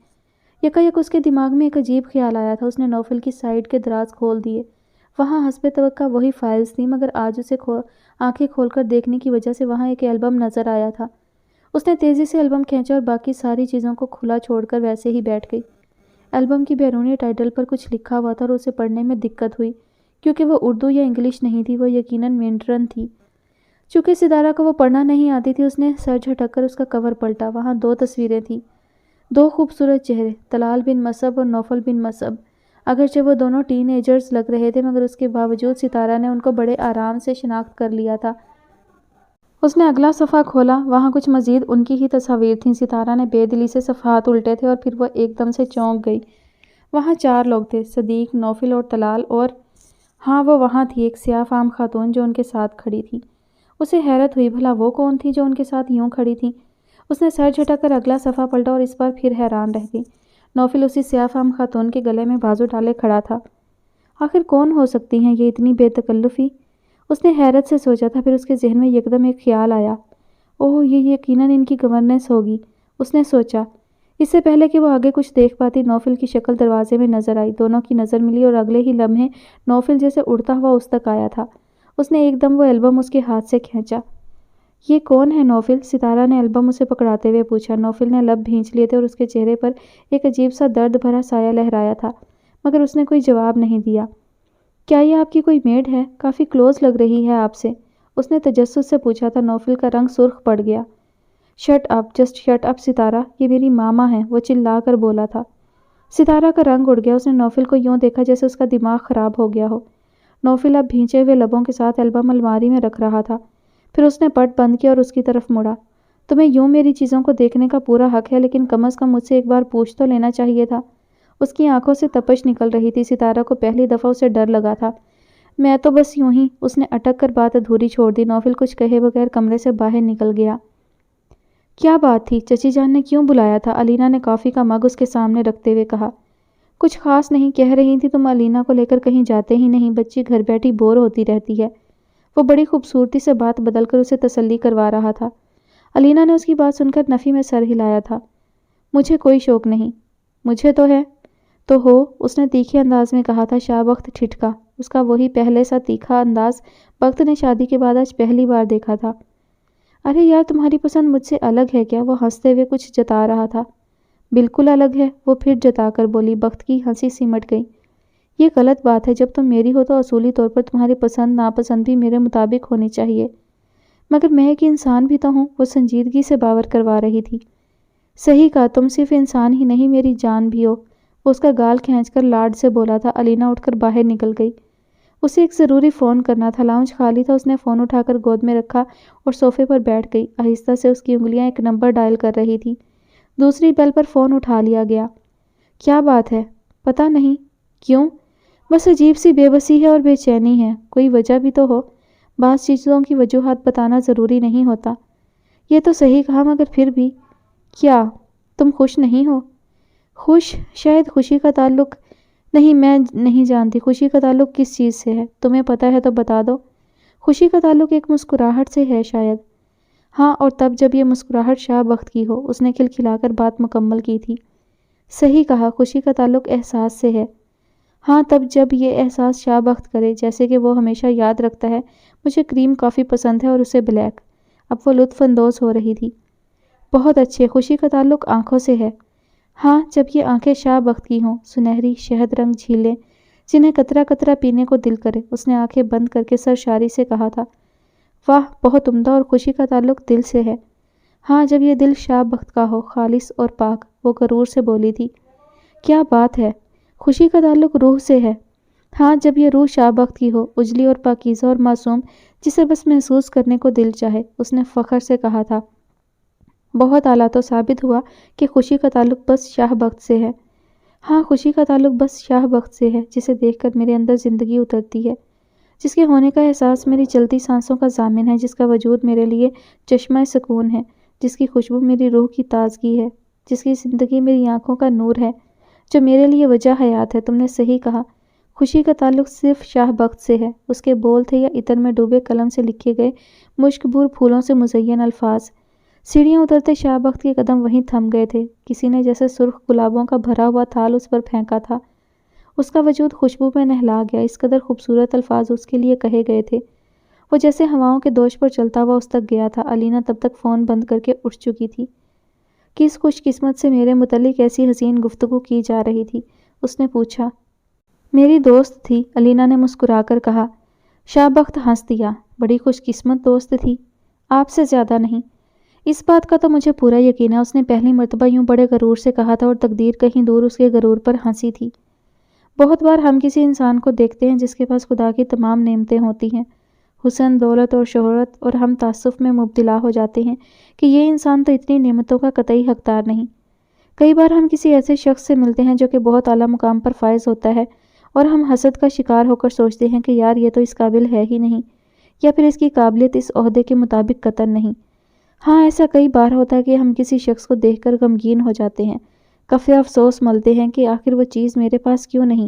یکایک اس کے دماغ میں ایک عجیب خیال آیا تھا۔ اس نے نوفل کی سائیڈ کے دراز کھول دیے۔ وہاں حسب توقع وہی فائلز تھیں، مگر آج اسے آنکھیں کھول کر دیکھنے کی وجہ سے وہاں ایک البم نظر آیا تھا۔ اس نے تیزی سے البم کھینچا اور باقی ساری چیزوں کو کھلا چھوڑ کر ویسے ہی بیٹھ گئی۔ البم کی بیرونی ٹائٹل پر کچھ لکھا ہوا تھا اور اسے پڑھنے میں دقت ہوئی، کیونکہ وہ اردو یا انگلش نہیں تھی، وہ یقیناً مینڈرن تھی۔ چونکہ ستارہ کو وہ پڑھنا نہیں آتی تھی، اس نے سر جھٹک کر اس کا کور پلٹا۔ وہاں 2 تصویریں تھیں، 2 خوبصورت چہرے، طلال بن مصعب اور نوفل بن مصعب۔ اگرچہ وہ دونوں ٹین ایجرز لگ رہے تھے، مگر اس کے باوجود ستارہ نے ان کو بڑے آرام سے شناخت کر لیا تھا۔ اس نے اگلا صفحہ کھولا، وہاں کچھ مزید ان کی ہی تصاویر تھیں۔ ستارہ نے بے دلی سے صفحات الٹے تھے اور پھر وہ ایک دم سے چونک گئی۔ وہاں 4 لوگ تھے، صدیق، نوفل اور طلال، اور ہاں وہ وہاں تھی ایک سیاہ فام خاتون جو ان کے ساتھ کھڑی تھی۔ اسے حیرت ہوئی، بھلا وہ کون تھی جو ان کے ساتھ یوں کھڑی تھی؟ اس نے سر جھٹک کر اگلا صفحہ پلٹا اور اس بار پھر حیران رہ گئی۔ نوفل اسی سیاہ فام خاتون کے گلے میں بازو ڈالے کھڑا تھا۔ آخر کون ہو سکتی ہیں یہ اتنی بے تکلفی؟ اس نے حیرت سے سوچا تھا، پھر اس کے ذہن میں یکدم ایک خیال آیا۔ اوہ، یہ یقیناً ان کی گورننس ہوگی، اس نے سوچا۔ اس سے پہلے کہ وہ آگے کچھ دیکھ پاتی، نوفل کی شکل دروازے میں نظر آئی۔ دونوں کی نظر ملی اور اگلے ہی لمحے نوفل جیسے اڑتا ہوا اس تک آیا تھا۔ اس نے ایک دم وہ البم اس کے ہاتھ سے کھینچا۔ یہ کون ہے نوفل؟ ستارہ نے البم اسے پکڑاتے ہوئے پوچھا۔ نوفل نے لب بھینچ لیے تھے اور اس کے چہرے پر ایک عجیب سا درد بھرا سایہ لہرایا تھا، مگر اس نے کوئی جواب نہیں دیا۔ کیا یہ آپ کی کوئی میڈ ہے؟ کافی کلوز لگ رہی ہے آپ سے، اس نے تجسس سے پوچھا تھا۔ نوفل کا رنگ سرخ پڑ گیا۔ Shut up, just shut up ستارہ، یہ میری ماما ہے، وہ چلا کر بولا تھا۔ ستارہ کا رنگ اڑ گیا۔ اس نے نوفل کو یوں دیکھا جیسے اس کا دماغ خراب ہو گیا ہو۔ نوفل اب بھینچے ہوئے لبوں کے ساتھ البم الماری میں رکھ رہا تھا۔ پھر اس نے پٹ بند کیا اور اس کی طرف مڑا۔ تمہیں یوں میری چیزوں کو دیکھنے کا پورا حق ہے، لیکن کم از کم مجھ سے ایک بار پوچھ تو لینا چاہیے تھا۔ اس کی آنکھوں سے تپش نکل رہی تھی۔ ستارہ کو پہلی دفعہ اسے ڈر لگا تھا۔ میں تو بس یوں ہی، اس نے اٹک کر بات ادھوری چھوڑ دی۔ نوفل کچھ کہے بغیر کمرے سے باہر نکل گیا۔ کیا بات تھی؟ چچی جان نے کیوں بلایا تھا؟ علینا نے کافی کا مگ اس کے سامنے رکھتے ہوئے کہا۔ کچھ خاص نہیں، کہہ رہی تھی تم علینا کو لے کر کہیں جاتے ہی نہیں، بچی گھر بیٹھی بور ہوتی رہتی ہے۔ وہ بڑی خوبصورتی سے بات بدل کر اسے تسلی کروا رہا تھا۔ علینا نے اس کی بات سن کر نفی میں سر ہلایا تھا۔ مجھے کوئی شوق نہیں۔ مجھے تو ہے۔ تو ہو، اس نے تیکھے انداز میں کہا تھا۔ شاہ بخت ٹھٹکا۔ اس کا وہی پہلے سا تیکھا انداز بخت نے شادی کے بعد آج پہلی بار دیکھا تھا۔ ارے یار، تمہاری پسند مجھ سے الگ ہے کیا؟ وہ ہنستے ہوئے کچھ جتا رہا تھا۔ بالکل الگ ہے، وہ پھر جتا کر بولی۔ بخت کی ہنسی سمٹ گئی۔ یہ غلط بات ہے، جب تم میری ہو تو اصولی طور پر تمہاری پسند ناپسند بھی میرے مطابق ہونی چاہیے۔ مگر میں ایک انسان بھی تو ہوں، وہ سنجیدگی سے باور کروا رہی تھی۔ صحیح کہا، تم صرف انسان ہی نہیں، میری جان بھی ہو، وہ اس کا گال کھینچ کر لاڈ سے بولا تھا۔ علینا اٹھ کر باہر نکل گئی۔ اسے ایک ضروری فون کرنا تھا۔ لاؤنج خالی تھا۔ اس نے فون اٹھا کر گود میں رکھا اور صوفے پر بیٹھ گئی۔ آہستہ سے اس کی انگلیاں ایک نمبر ڈائل کر رہی تھی۔ دوسری بیل پر فون اٹھا لیا گیا۔ کیا بات ہے؟ پتہ نہیں۔ کیوں؟ بس عجیب سی بے بسی ہے اور بے چینی ہے۔ کوئی وجہ بھی تو ہو۔ بعض چیزوں کی وجوہات بتانا ضروری نہیں ہوتا۔ یہ تو صحیح کہا، مگر پھر بھی۔ کیا تم خوش نہیں ہو؟ خوش؟ شاید خوشی کا تعلق نہیں، میں نہیں جانتی خوشی کا تعلق کس چیز سے ہے۔ تمہیں پتہ ہے تو بتا دو۔ خوشی کا تعلق ایک مسکراہٹ سے ہے شاید۔ ہاں، اور تب جب یہ مسکراہٹ شاہ بخت کی ہو۔ اس نے کھلکھلا کر بات مکمل کی تھی۔ صحیح کہا، خوشی کا تعلق احساس سے ہے۔ ہاں، تب جب یہ احساس شاہ بخت کرے، جیسے کہ وہ ہمیشہ یاد رکھتا ہے مجھے کریم کافی پسند ہے اور اسے بلیک۔ اب وہ لطف اندوز ہو رہی تھی۔ بہت اچھے، خوشی کا تعلق آنکھوں سے ہے۔ ہاں، جب یہ آنکھیں شاہ بخت کی ہوں، سنہری شہد رنگ جھیلیں جنہیں قطرہ قطرہ پینے کو دل کرے۔ اس نے آنکھیں بند کر کے سرشاری سے کہا تھا۔ واہ، بہت عمدہ، اور خوشی کا تعلق دل سے ہے۔ ہاں، جب یہ دل شاہ بخت کا ہو، خالص اور پاک، وہ غرور سے بولی تھی۔ کیا بات ہے؟ خوشی کا تعلق روح سے ہے۔ ہاں، جب یہ روح شاہ بخت کی ہو، اجلی اور پاکیزہ اور معصوم، جسے بس محسوس کرنے کو دل چاہے۔ اس نے فخر سے کہا تھا۔ بہت اعلیٰ، تو ثابت ہوا کہ خوشی کا تعلق بس شاہ بخت سے ہے۔ ہاں، خوشی کا تعلق بس شاہ بخت سے ہے، جسے دیکھ کر میرے اندر زندگی اترتی ہے۔ جس کے ہونے کا احساس میری چلتی سانسوں کا ضامن ہے، جس کا وجود میرے لیے چشمہ سکون ہے، جس کی خوشبو میری روح کی تازگی ہے، جس کی زندگی میری آنکھوں کا نور ہے، جو میرے لیے وجہ حیات ہے۔ تم نے صحیح کہا، خوشی کا تعلق صرف شاہ بخت سے ہے۔ اس کے بول تھے یا عطر میں ڈوبے قلم سے لکھے گئے مشک بور پھولوں سے مزین الفاظ۔ سیڑھیاں اترتے شاہ بخت کے قدم وہیں تھم گئے تھے، کسی نے جیسے سرخ گلابوں کا بھرا ہوا تھال اس پر پھینکا تھا۔ اس کا وجود خوشبو میں نہلا گیا، اس قدر خوبصورت الفاظ اس کے لیے کہے گئے تھے، وہ جیسے ہواؤں کے دوش پر چلتا ہوا اس تک گیا تھا۔ علینا تب تک فون بند کر کے اٹھ چکی تھی۔ کس خوش قسمت سے میرے متعلق ایسی حسین گفتگو کی جا رہی تھی؟ اس نے پوچھا۔ میری دوست تھی، علینا نے مسکرا کر کہا۔ شاہ بخت ہنس دیا۔ بڑی خوش قسمت دوست تھی، آپ سے زیادہ نہیں۔ اس بات کا تو مجھے پورا یقین ہے، اس نے پہلی مرتبہ یوں بڑے غرور سے کہا تھا اور تقدیر کہیں دور اس کے غرور پر ہنسی تھی۔ بہت بار ہم کسی انسان کو دیکھتے ہیں جس کے پاس خدا کی تمام نعمتیں ہوتی ہیں، حسن، دولت اور شہرت، اور ہم تعصف میں مبتلا ہو جاتے ہیں کہ یہ انسان تو اتنی نعمتوں کا قطعی حقدار نہیں۔ کئی بار ہم کسی ایسے شخص سے ملتے ہیں جو کہ بہت اعلیٰ مقام پر فائز ہوتا ہے اور ہم حسد کا شکار ہو کر سوچتے ہیں کہ یار یہ تو اس قابل ہے ہی نہیں، یا پھر اس کی قابلیت اس عہدے کے مطابق قطعاً نہیں۔ ہاں، ایسا کئی بار ہوتا ہے کہ ہم کسی شخص کو دیکھ کر غمگین ہو جاتے ہیں، کفِ افسوس ملتے ہیں کہ آخر وہ چیز میرے پاس کیوں نہیں،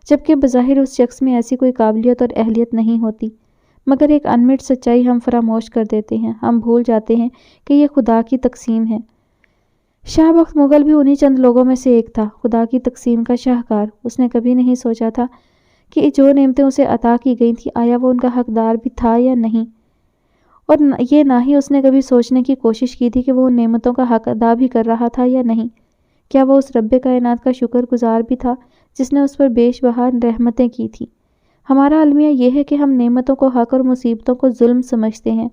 جبکہ بظاہر اس شخص میں ایسی کوئی قابلیت اور اہلیت نہیں ہوتی، مگر ایک انمٹ سچائی ہم فراموش کر دیتے ہیں۔ ہم بھول جاتے ہیں کہ یہ خدا کی تقسیم ہے۔ شاہ بخت مغل بھی انہی چند لوگوں میں سے ایک تھا، خدا کی تقسیم کا شاہکار۔ اس نے کبھی نہیں سوچا تھا کہ جو نعمتیں اسے عطا کی گئی تھیں آیا وہ ان کا حقدار بھی تھا یا نہیں، اور یہ نہ ہی اس نے کبھی سوچنے کی کوشش کی تھی کہ وہ ان نعمتوں کا حق ادا بھی کر رہا تھا یا نہیں۔ کیا وہ اس رب کائنات کا شکر گزار بھی تھا جس نے اس پر بیش بہا رحمتیں کی تھیں؟ ہمارا المیہ یہ ہے کہ ہم نعمتوں کو حق اور مصیبتوں کو ظلم سمجھتے ہیں۔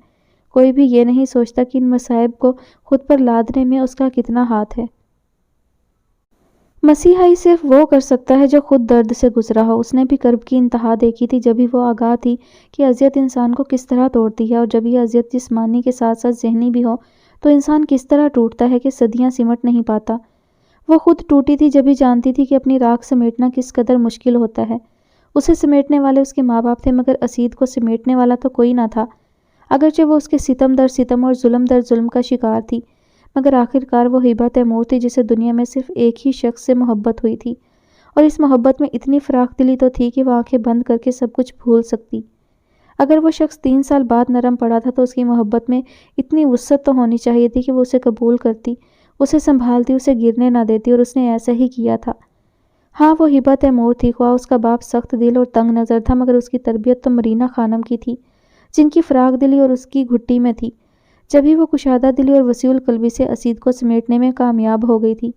کوئی بھی یہ نہیں سوچتا کہ ان مصائب کو خود پر لادنے میں اس کا کتنا ہاتھ ہے۔ مسیحائی صرف وہ کر سکتا ہے جو خود درد سے گزرا ہو۔ اس نے بھی کرب کی انتہا دیکھی تھی، جبھی وہ آگاہ تھی کہ اذیت انسان کو کس طرح توڑتی ہے، اور جب یہ اذیت جسمانی کے ساتھ ساتھ ذہنی بھی ہو تو انسان کس طرح ٹوٹتا ہے کہ صدیاں سمٹ نہیں پاتا۔ وہ خود ٹوٹی تھی جبھی جانتی تھی کہ اپنی راکھ سمیٹنا کس قدر مشکل ہوتا ہے۔ اسے سمیٹنے والے اس کے ماں باپ تھے، مگر اسید کو سمیٹنے والا تو کوئی نہ تھا۔ اگرچہ وہ اس کے ستم در ستم اور ظلم در ظلم کا شکار تھی، مگر آخرکار وہ ہبہ تیمور تھی جسے دنیا میں صرف ایک ہی شخص سے محبت ہوئی تھی، اور اس محبت میں اتنی فراخ دلی تو تھی کہ وہ آنکھیں بند کر کے سب کچھ بھول سکتی۔ اگر وہ شخص 3 سال بعد نرم پڑا تھا تو اس کی محبت میں اتنی وسعت تو ہونی چاہیے تھی کہ وہ اسے قبول کرتی، اسے سنبھالتی، اسے گرنے نہ دیتی، اور اس نے ایسا ہی کیا تھا۔ ہاں، وہ ہبہ تیمور تھی، خواہ اس کا باپ سخت دل اور تنگ نظر تھا، مگر اس کی تربیت تو مرینا خانم کی تھی، جن کی فراخ دلی اور اس کی گھٹی میں تھی۔ جبھی وہ کشادہ دلی اور وسیع القلبی سے اسید کو سمیٹنے میں کامیاب ہو گئی تھی۔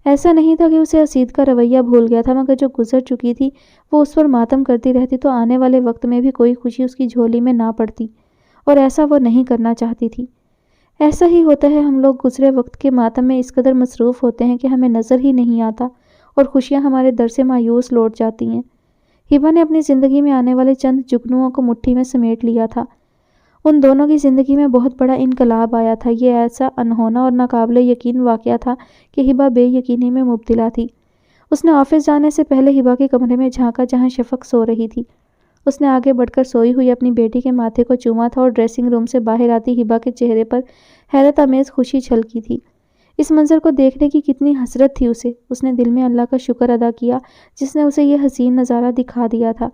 ایسا نہیں تھا کہ اسے اسید کا رویہ بھول گیا تھا، مگر جو گزر چکی تھی وہ اس پر ماتم کرتی رہتی تو آنے والے وقت میں بھی کوئی خوشی اس کی جھولی میں نہ پڑتی، اور ایسا وہ نہیں کرنا چاہتی تھی۔ ایسا ہی ہوتا ہے، ہم لوگ گزرے وقت کے ماتم میں اس قدر مصروف ہوتے ہیں کہ ہمیں نظر ہی نہیں آتا، اور خوشیاں ہمارے در سے مایوس لوٹ جاتی ہیں۔ ہبہ نے اپنی زندگی میں آنے والے چند جگنوؤں کو مٹھی میں سمیٹ لیا تھا۔ ان دونوں کی زندگی میں بہت بڑا انقلاب آیا تھا۔ یہ ایسا انہونا اور ناقابل یقین واقعہ تھا کہ ہبہ بے یقینی میں مبتلا تھی۔ اس نے آفس جانے سے پہلے ہبہ کے کمرے میں جھانکا جہاں شفق سو رہی تھی۔ اس نے آگے بڑھ کر سوئی ہوئی اپنی بیٹی کے ماتھے کو چوما تھا، اور ڈریسنگ روم سے باہر آتی ہبہ کے چہرے پر حیرت آمیز خوشی چھلکی تھی۔ اس منظر کو دیکھنے کی کتنی حسرت تھی اسے۔ اس نے دل میں اللہ کا شکر ادا کیا جس نے اسے یہ حسین نظارہ دکھا دیا تھا۔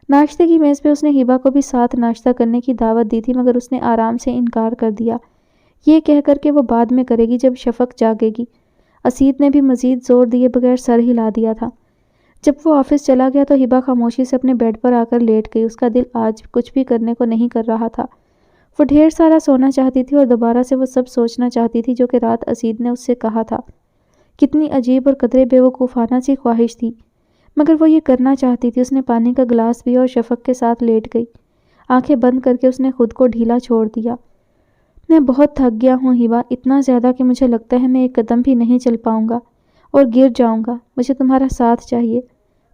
ناشتے کی میز پہ اس نے ہبہ کو بھی ساتھ ناشتہ کرنے کی دعوت دی تھی، مگر اس نے آرام سے انکار کر دیا، یہ کہہ کر کہ وہ بعد میں کرے گی جب شفق جاگے گی۔ اسید نے بھی مزید زور دیے بغیر سر ہلا دیا تھا۔ جب وہ آفس چلا گیا تو ہبہ خاموشی سے اپنے بیڈ پر آ کر لیٹ گئی۔ اس کا دل آج کچھ بھی کرنے کو نہیں کر رہا تھا۔ وہ ڈھیر سارا سونا چاہتی تھی اور دوبارہ سے وہ سب سوچنا چاہتی تھی جو کہ رات اسید نے اس سے کہا تھا۔ کتنی عجیب اور قدرے بیوقوفانہ سی خواہش تھی، مگر وہ یہ کرنا چاہتی تھی۔ اس نے پانی کا گلاس پیا اور شفق کے ساتھ لیٹ گئی۔ آنکھیں بند کر کے اس نے خود کو ڈھیلا چھوڑ دیا۔ میں بہت تھک گیا ہوں ہبہ، اتنا زیادہ کہ مجھے لگتا ہے میں ایک قدم بھی نہیں چل پاؤں گا اور گر جاؤں گا۔ مجھے تمہارا ساتھ چاہیے،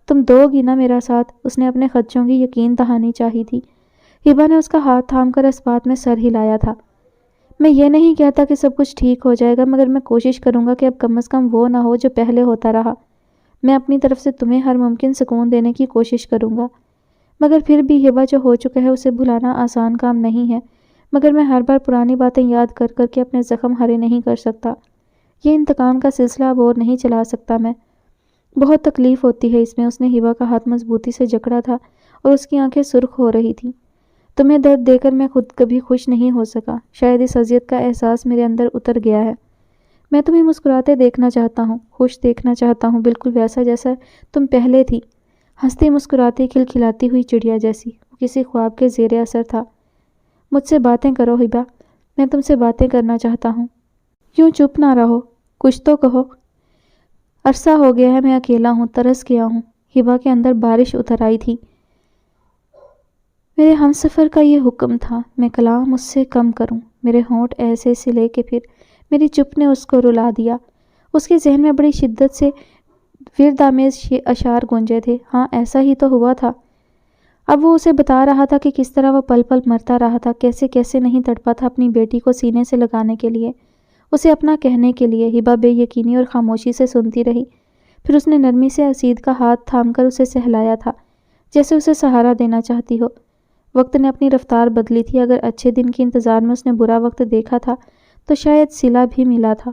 تم دو گی نا میرا ساتھ؟ اس نے اپنے خدشوں کی یقین دہانی چاہی تھی۔ ہبہ نے اس کا ہاتھ تھام کر اس بات میں سر ہلایا تھا۔ میں یہ نہیں کہتا کہ سب کچھ ٹھیک ہو جائے گا، مگر میں کوشش کروں گا کہ اب کم از کم وہ نہ ہو جو پہلے ہوتا رہا۔ میں اپنی طرف سے تمہیں ہر ممکن سکون دینے کی کوشش کروں گا۔ مگر پھر بھی ہبا جو ہو چکا ہے اسے بھلانا آسان کام نہیں ہے، مگر میں ہر بار پرانی باتیں یاد کر کر کے اپنے زخم ہرے نہیں کر سکتا۔ یہ انتقام کا سلسلہ اب اور نہیں چلا سکتا میں، بہت تکلیف ہوتی ہے اس میں۔ اس نے ہبا کا ہاتھ مضبوطی سے جکڑا تھا اور اس کی آنکھیں سرخ ہو رہی تھیں۔ تمہیں درد دے کر میں خود کبھی خوش نہیں ہو سکا، شاید اس اذیت کا احساس میرے اندر اتر گیا ہے۔ میں تمہیں مسکراتے دیکھنا چاہتا ہوں، خوش دیکھنا چاہتا ہوں، بالکل ویسا جیسا تم پہلے تھی، ہنستی مسکراتی کھلکھلاتی ہوئی چڑیا جیسی۔ وہ کسی خواب کے زیر اثر تھا۔ مجھ سے باتیں کرو ہبا، میں تم سے باتیں کرنا چاہتا ہوں۔ یوں چپ نہ رہو، کچھ تو کہو۔ عرصہ ہو گیا ہے میں اکیلا ہوں، ترس گیا ہوں۔ ہبا کے اندر بارش اتر آئی تھی۔ میرے ہمسفر کا یہ حکم تھا، میں کلام اس سے کم کروں۔ میرے ہونٹ ایسے سلے کہ پھر میری چپ نے اس کو رلا دیا۔ اس کے ذہن میں بڑی شدت سے وردآمیز اشعار گونجے تھے۔ ہاں ایسا ہی تو ہوا تھا۔ اب وہ اسے بتا رہا تھا کہ کس طرح وہ پل پل مرتا رہا تھا، کیسے کیسے نہیں تڑپا تھا اپنی بیٹی کو سینے سے لگانے کے لیے، اسے اپنا کہنے کے لیے۔ ہبا بے یقینی اور خاموشی سے سنتی رہی۔ پھر اس نے نرمی سے اسید کا ہاتھ تھام کر اسے سہلایا تھا، جیسے اسے سہارا دینا چاہتی ہو۔ وقت نے اپنی رفتار بدلی تھی۔ اگر اچھے دن کے انتظار میں اس نے برا وقت دیکھا تھا تو شاید صلہ بھی ملا تھا۔